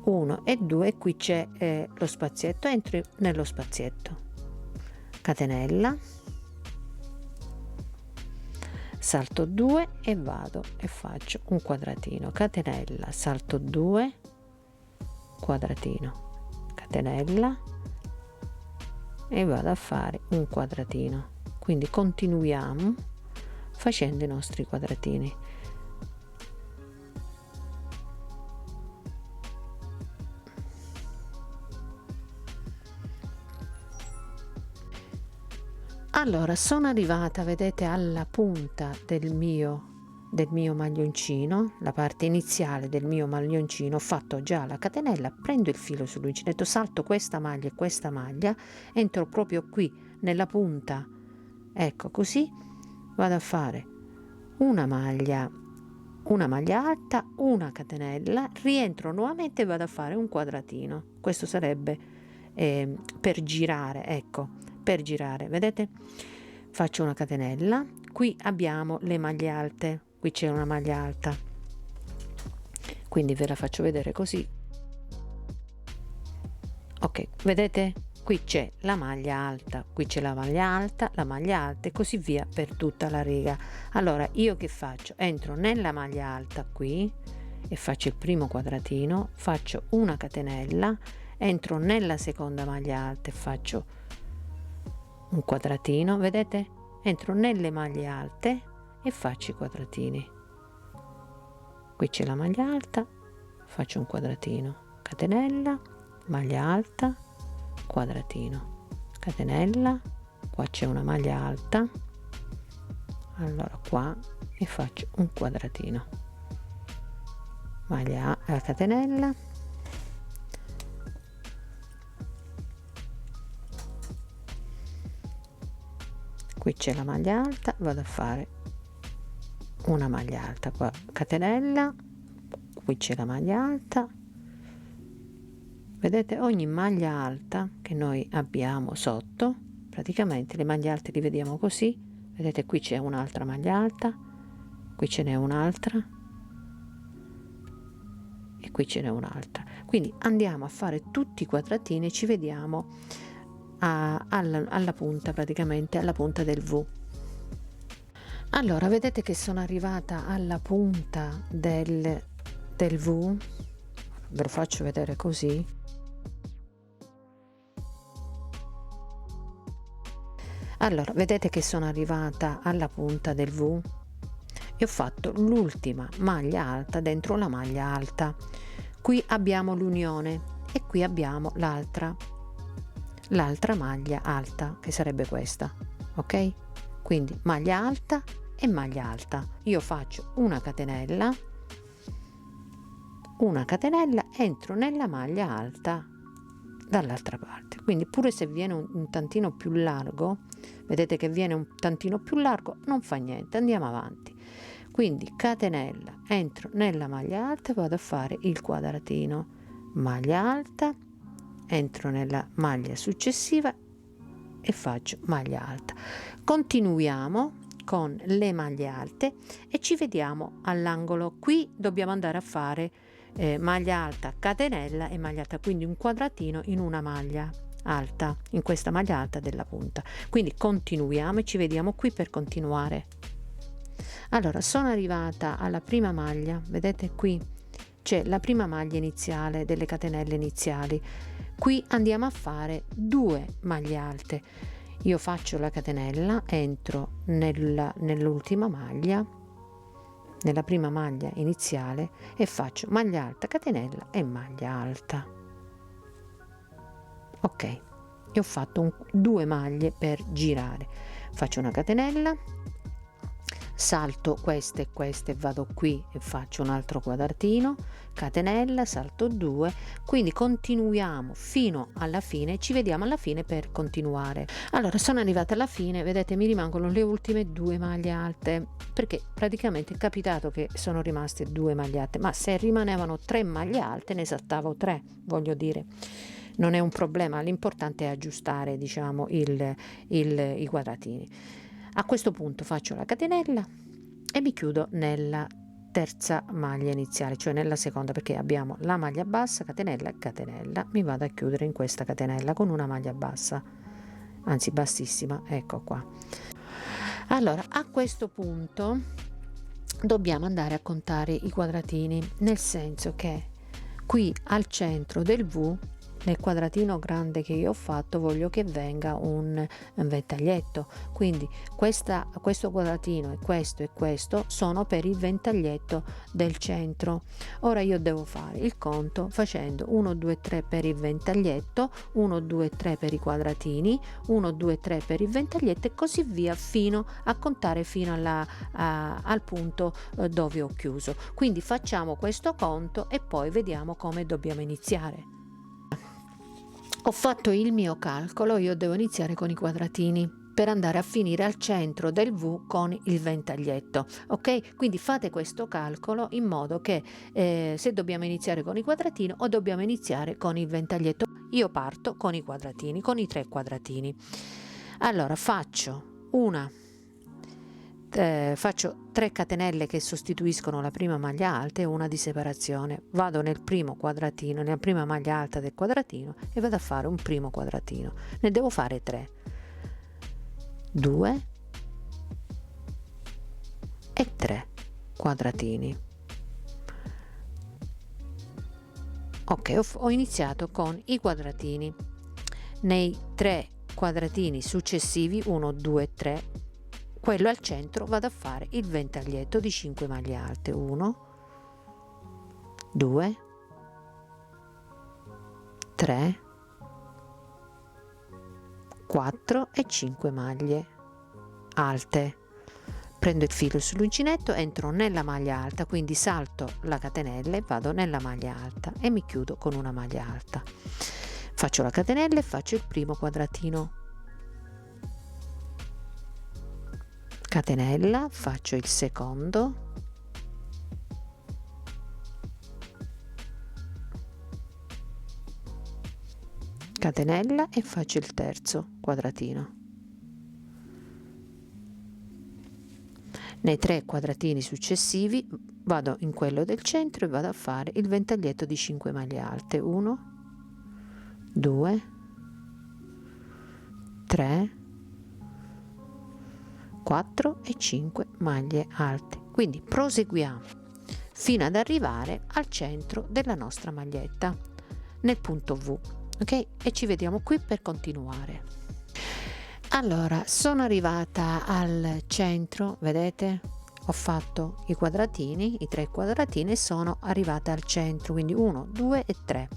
1 e 2, qui c'è lo spazietto, entro nello spazietto, catenella, salto 2 e vado e faccio un quadratino, catenella, salto 2, quadratino, catenella e vado a fare un quadratino. Quindi continuiamo facendo i nostri quadratini. Allora sono arrivata, vedete, alla punta del mio maglioncino, la parte iniziale del mio maglioncino. Ho fatto già la catenella, prendo il filo sull'uncinetto, salto questa maglia e questa maglia, entro proprio qui nella punta, ecco così, vado a fare una maglia alta, una catenella, rientro nuovamente e vado a fare un quadratino. Questo sarebbe per girare, ecco, per girare, vedete, faccio una catenella, qui abbiamo le maglie alte, qui c'è una maglia alta, quindi ve la faccio vedere così. Ok, vedete, qui c'è la maglia alta, qui c'è la maglia alta e così via per tutta la riga. Allora io che faccio? Entro nella maglia alta qui e faccio il primo quadratino, faccio una catenella, entro nella seconda maglia alta e faccio un quadratino, vedete, entro nelle maglie alte e faccio i quadratini. Qui c'è la maglia alta, faccio un quadratino, catenella, maglia alta, quadratino, catenella, qua c'è una maglia alta, allora qua e faccio un quadratino, maglia catenella, qui c'è la maglia alta, vado a fare una maglia alta, qua catenella, qui c'è la maglia alta, vedete ogni maglia alta che noi abbiamo sotto, praticamente le maglie alte li vediamo così, vedete qui c'è un'altra maglia alta, qui ce n'è un'altra e qui ce n'è un'altra, quindi andiamo a fare tutti i quadratini e ci vediamo alla punta, praticamente alla punta del V. Allora vedete che sono arrivata alla punta del V, ve lo faccio vedere così. Allora vedete che sono arrivata alla punta del V e ho fatto l'ultima maglia alta dentro la maglia alta. Qui abbiamo l'unione e qui abbiamo l'altra maglia alta, che sarebbe questa, ok? Quindi maglia alta e maglia alta. Io faccio una catenella, entro nella maglia alta dall'altra parte, quindi pure se viene un tantino più largo, vedete che viene un tantino più largo, non fa niente, andiamo avanti. Quindi catenella, entro nella maglia alta e vado a fare il quadratino, maglia alta, entro nella maglia successiva e faccio maglia alta. Continuiamo con le maglie alte e ci vediamo all'angolo. Qui dobbiamo andare a fare maglia alta, catenella e maglia alta, quindi un quadratino in una maglia alta, in questa maglia alta della punta. Quindi continuiamo e ci vediamo qui per continuare. Allora sono arrivata alla prima maglia, vedete qui c'è la prima maglia iniziale delle catenelle iniziali. Qui andiamo a fare 2 maglie alte. Io faccio la catenella, entro nell'ultima maglia, nella prima maglia iniziale e faccio maglia alta, catenella e maglia alta. Ok, e ho fatto 2 maglie per girare. Faccio una catenella, salto queste e queste, vado qui e faccio un altro quadratino, catenella, salto 2, quindi continuiamo fino alla fine, ci vediamo alla fine per continuare. Allora sono arrivata alla fine, vedete mi rimangono le ultime 2 maglie alte, perché praticamente è capitato che sono rimaste 2 maglie alte, ma se rimanevano 3 maglie alte ne saltavo 3, voglio dire. Non è un problema, l'importante è aggiustare, diciamo, i quadratini. A questo punto faccio la catenella e mi chiudo nella terza maglia iniziale, cioè nella seconda, perché abbiamo la maglia bassa, catenella e catenella. Mi vado a chiudere in questa catenella con una maglia bassa, anzi bassissima, ecco qua. Allora a questo punto dobbiamo andare a contare i quadratini, nel senso che qui al centro del V, nel quadratino grande che io ho fatto, voglio che venga un ventaglietto, quindi questo quadratino e questo sono per il ventaglietto del centro. Ora io devo fare il conto facendo 1 2 3 per il ventaglietto, 1 2 3 per i quadratini, 1 2 3 per il ventaglietto e così via fino a contare fino al punto dove ho chiuso. Quindi facciamo questo conto e poi vediamo come dobbiamo iniziare. Ho fatto il mio calcolo, io devo iniziare con i quadratini per andare a finire al centro del V con il ventaglietto, ok? Quindi fate questo calcolo in modo che se dobbiamo iniziare con i quadratini o dobbiamo iniziare con il ventaglietto. Io parto con i quadratini, con i 3 quadratini. Allora faccio 3 catenelle che sostituiscono la prima maglia alta e una di separazione. Vado nel primo quadratino, nella prima maglia alta del quadratino e vado a fare un primo quadratino. Ne devo fare 3, 2 e 3 quadratini. Ok, ho iniziato con i quadratini. Nei 3 quadratini successivi, 1 2 3, quello al centro, vado a fare il ventaglietto di 5 maglie alte, 1 2 3 4 e 5 maglie alte. Prendo il filo sull'uncinetto, entro nella maglia alta, quindi salto la catenella e vado nella maglia alta e mi chiudo con una maglia alta. Faccio la catenella e faccio il primo quadratino, catenella, faccio il secondo, catenella e faccio il terzo quadratino. Nei 3 quadratini successivi vado in quello del centro e vado a fare il ventaglietto di 5 maglie alte, 1 2 3 4 e 5 maglie alte. Quindi proseguiamo fino ad arrivare al centro della nostra maglietta nel punto V, ok? E ci vediamo qui per continuare. Allora sono arrivata al centro, vedete, ho fatto i quadratini, i 3 quadratini e sono arrivata al centro, quindi 1 2 e 3.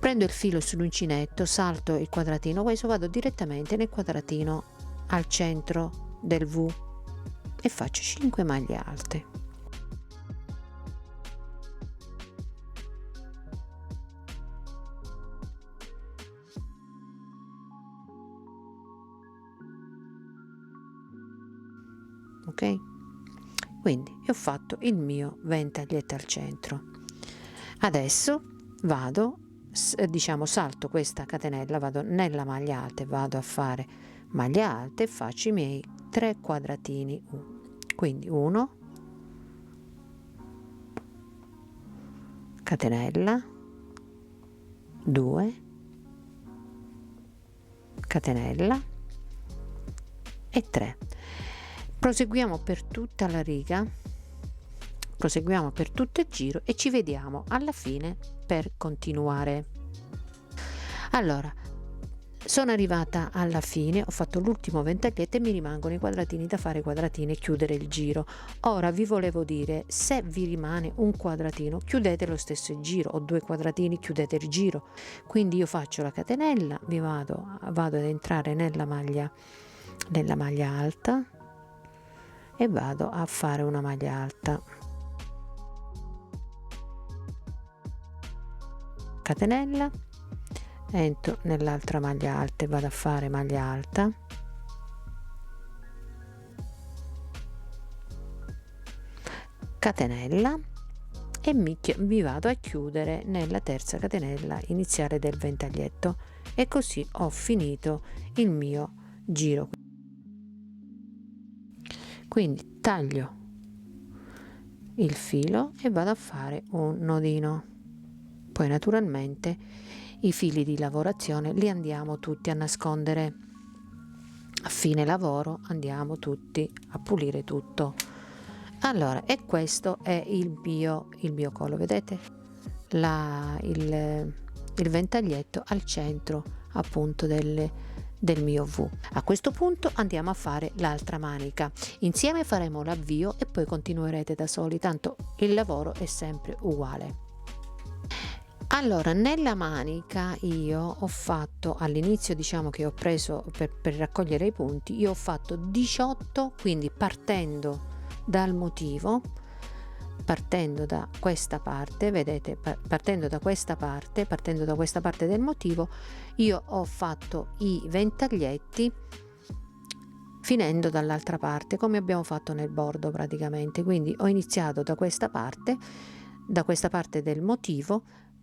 Prendo il filo sull'uncinetto, salto il quadratino, questo, vado direttamente nel quadratino al centro del V e faccio 5 maglie alte. Ok? Quindi ho fatto il mio ventaglietto al centro. Adesso vado, diciamo, salto questa catenella, vado nella maglia alta e vado a fare maglia alta e faccio i miei 3 quadratini, quindi 1 catenella, 2 catenella e 3. Proseguiamo per tutta la riga, proseguiamo per tutto il giro e ci vediamo alla fine per continuare. Allora Sono arrivata alla fine, ho fatto l'ultimo ventaglietto e mi rimangono i quadratini da fare, quadratini e chiudere il giro. Ora vi volevo dire, se vi rimane un quadratino chiudete lo stesso giro, o 2 quadratini chiudete il giro. Quindi io faccio la catenella, vado ad entrare nella maglia alta e vado a fare una maglia alta, catenella, entro nell'altra maglia alta e vado a fare maglia alta, catenella e mi vado a chiudere nella terza catenella iniziale del ventaglietto, e così ho finito il mio giro. Quindi taglio il filo e vado a fare un nodino. Poi naturalmente i fili di lavorazione li andiamo tutti a nascondere. A fine lavoro andiamo tutti a pulire tutto. Allora, e questo è il mio collo, vedete? Il ventaglietto al centro appunto del mio V. A questo punto andiamo a fare l'altra manica. Insieme faremo l'avvio e poi continuerete da soli, tanto il lavoro è sempre uguale. Allora, nella manica io ho fatto, all'inizio diciamo che ho preso per raccogliere i punti, io ho fatto 18, quindi partendo dal motivo, partendo da questa parte, vedete, partendo da questa parte del motivo, io ho fatto i ventaglietti finendo dall'altra parte, come abbiamo fatto nel bordo praticamente. Quindi ho iniziato da questa parte del motivo,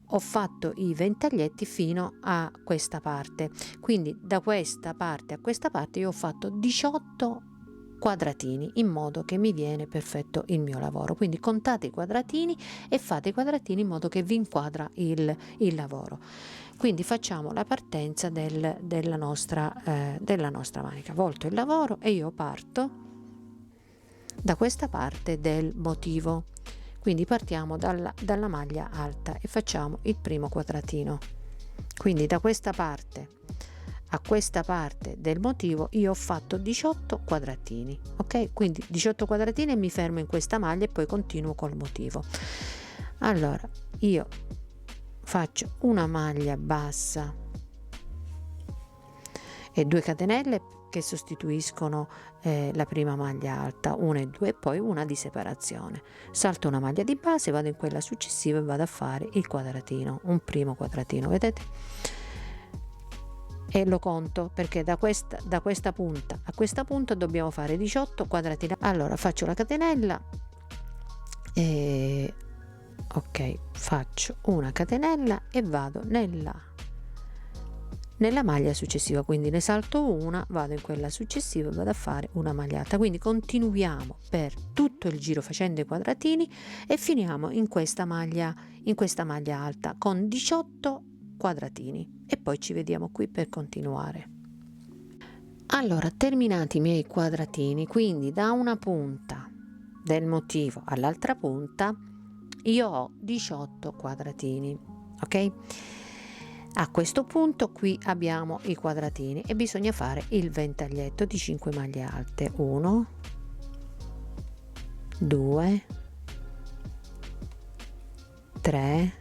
ho fatto i ventaglietti fino a questa parte, quindi da questa parte a questa parte io ho fatto 18 quadratini, in modo che mi viene perfetto il mio lavoro. Quindi contate i quadratini e fate i quadratini in modo che vi inquadra il lavoro. Quindi facciamo la partenza della nostra manica. Volto il lavoro e io parto da questa parte del motivo. Quindi partiamo dalla maglia alta e facciamo il primo quadratino. Quindi da questa parte a questa parte del motivo io ho fatto 18 quadratini, ok? Quindi 18 quadratini e mi fermo in questa maglia e poi continuo col motivo. Allora io faccio una maglia bassa e 2 catenelle che sostituiscono la prima maglia alta, 1 e 2, e poi una di separazione. Salto una maglia di base, vado in quella successiva e vado a fare il quadratino, un primo quadratino, vedete? E lo conto perché da questa punta a questa punta dobbiamo fare 18 quadratini. Allora faccio la catenella e ok, faccio una catenella e vado nella maglia successiva, quindi ne salto una, vado in quella successiva e vado a fare una maglia alta. Quindi continuiamo per tutto il giro facendo i quadratini e finiamo in questa maglia alta con 18 quadratini e poi ci vediamo qui per continuare. Allora, terminati i miei quadratini, quindi da una punta del motivo all'altra punta io ho 18 quadratini, ok? A questo punto qui abbiamo i quadratini e bisogna fare il ventaglietto di 5 maglie alte. 1 2 3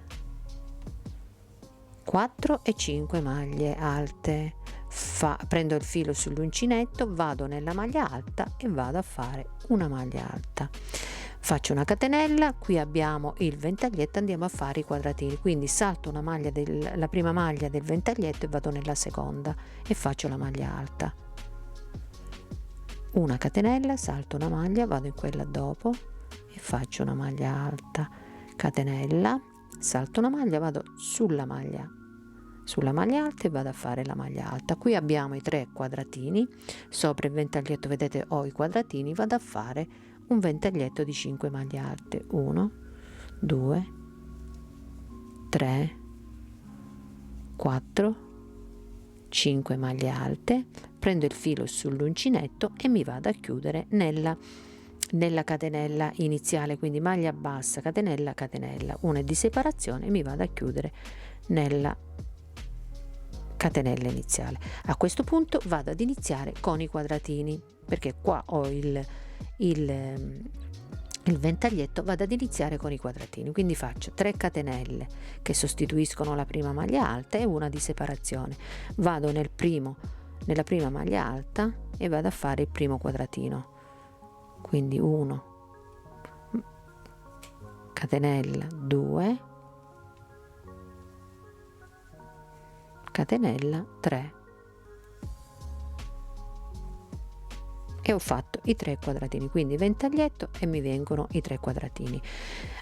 4 e 5 maglie alte. Prendo il filo sull'uncinetto, vado nella maglia alta e vado a fare una maglia alta, faccio una catenella, qui abbiamo il ventaglietto, andiamo a fare i quadratini, quindi salto una maglia la prima maglia del ventaglietto e vado nella seconda e faccio la maglia alta, una catenella, salto una maglia, vado in quella dopo e faccio una maglia alta, catenella, salto una maglia, vado sulla maglia alta e vado a fare la maglia alta. Qui abbiamo i 3 quadratini sopra il ventaglietto, vedete ho i quadratini, vado a fare un ventaglietto di 5 maglie alte. 1 2 3 4 5 maglie alte, prendo il filo sull'uncinetto e mi vado a chiudere nella catenella iniziale, quindi maglia bassa, catenella, catenella, una di separazione e mi vado a chiudere nella catenella iniziale. A questo punto vado ad iniziare con i quadratini, perché qua ho il ventaglietto, vado ad iniziare con i quadratini, quindi faccio 3 catenelle che sostituiscono la prima maglia alta e una di separazione. Vado nella prima maglia alta e vado a fare il primo quadratino, quindi 1 catenella, 2 catenella, 3, e ho fatto i 3 quadratini, quindi ventaglietto e mi vengono i 3 quadratini.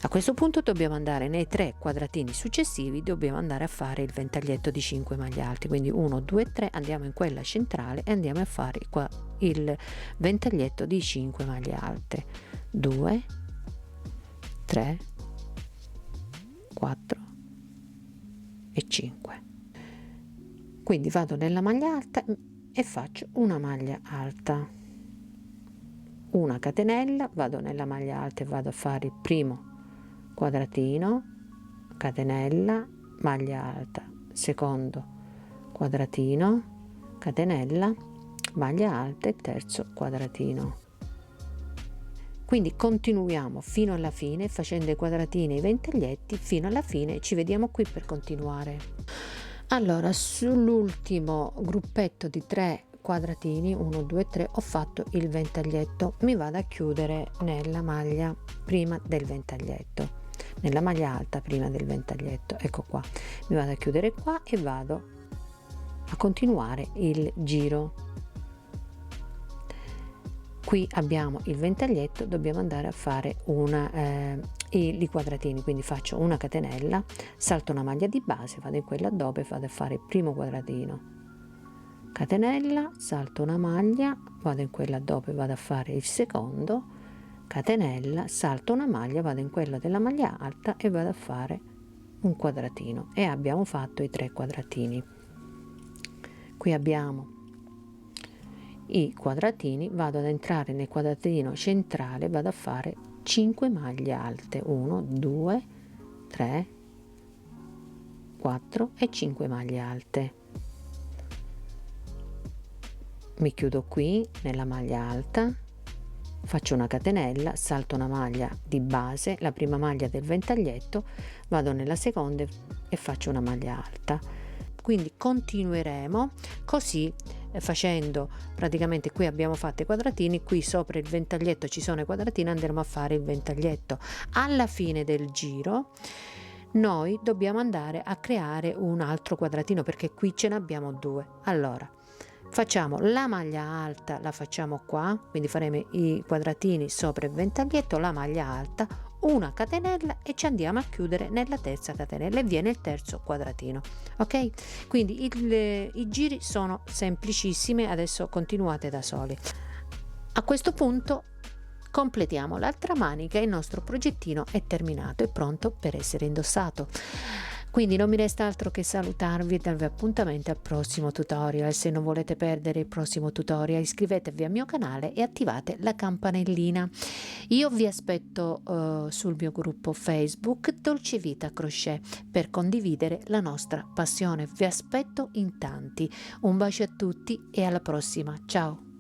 A questo punto dobbiamo andare nei 3 quadratini successivi, dobbiamo andare a fare il ventaglietto di 5 maglie alte, quindi 1 2 3, andiamo in quella centrale e andiamo a fare qua il ventaglietto di 5 maglie alte, 2 3 4 e 5. Quindi vado nella maglia alta e faccio una maglia alta, una catenella, vado nella maglia alta e vado a fare il primo quadratino, catenella, maglia alta, secondo quadratino, catenella, maglia alta e terzo quadratino. Quindi continuiamo fino alla fine facendo i quadratini e i ventaglietti fino alla fine. Ci vediamo qui per continuare. Allora, sull'ultimo gruppetto di 3 quadratini, 1 2 3, ho fatto il ventaglietto, mi vado a chiudere nella maglia prima del ventaglietto, nella maglia alta prima del ventaglietto, ecco qua, mi vado a chiudere qua e vado a continuare il giro. Qui abbiamo il ventaglietto, dobbiamo andare a fare i quadratini, quindi faccio una catenella, salto una maglia di base, vado in quella dopo e vado a fare il primo quadratino, catenella, salto una maglia, vado in quella dopo e vado a fare il secondo, catenella, salto una maglia, vado in quella della maglia alta e vado a fare un quadratino, e abbiamo fatto i 3 quadratini. Qui abbiamo i quadratini, vado ad entrare nel quadratino centrale, vado a fare 5 maglie alte, 1 2 3 4 e 5 maglie alte. Mi chiudo qui nella maglia alta, faccio una catenella, salto una maglia di base, la prima maglia del ventaglietto, vado nella seconda e faccio una maglia alta. Quindi continueremo così, facendo praticamente, qui abbiamo fatto i quadratini, qui sopra il ventaglietto ci sono i quadratini, andremo a fare il ventaglietto. Alla fine del giro noi dobbiamo andare a creare un altro quadratino, perché qui ce ne abbiamo 2. Allora facciamo la maglia alta, la facciamo qua, quindi faremo i quadratini sopra il ventaglietto, la maglia alta, una catenella e ci andiamo a chiudere nella terza catenella e viene il terzo quadratino. Ok, quindi i giri sono semplicissimi, adesso continuate da soli. A questo punto completiamo l'altra manica e il nostro progettino è terminato e pronto per essere indossato. Quindi non mi resta altro che salutarvi e darvi appuntamento al prossimo tutorial. Se non volete perdere il prossimo tutorial, iscrivetevi al mio canale e attivate la campanellina. Io vi aspetto sul mio gruppo Facebook Dolce Vita Crochet per condividere la nostra passione. Vi aspetto in tanti. Un bacio a tutti e alla prossima. Ciao!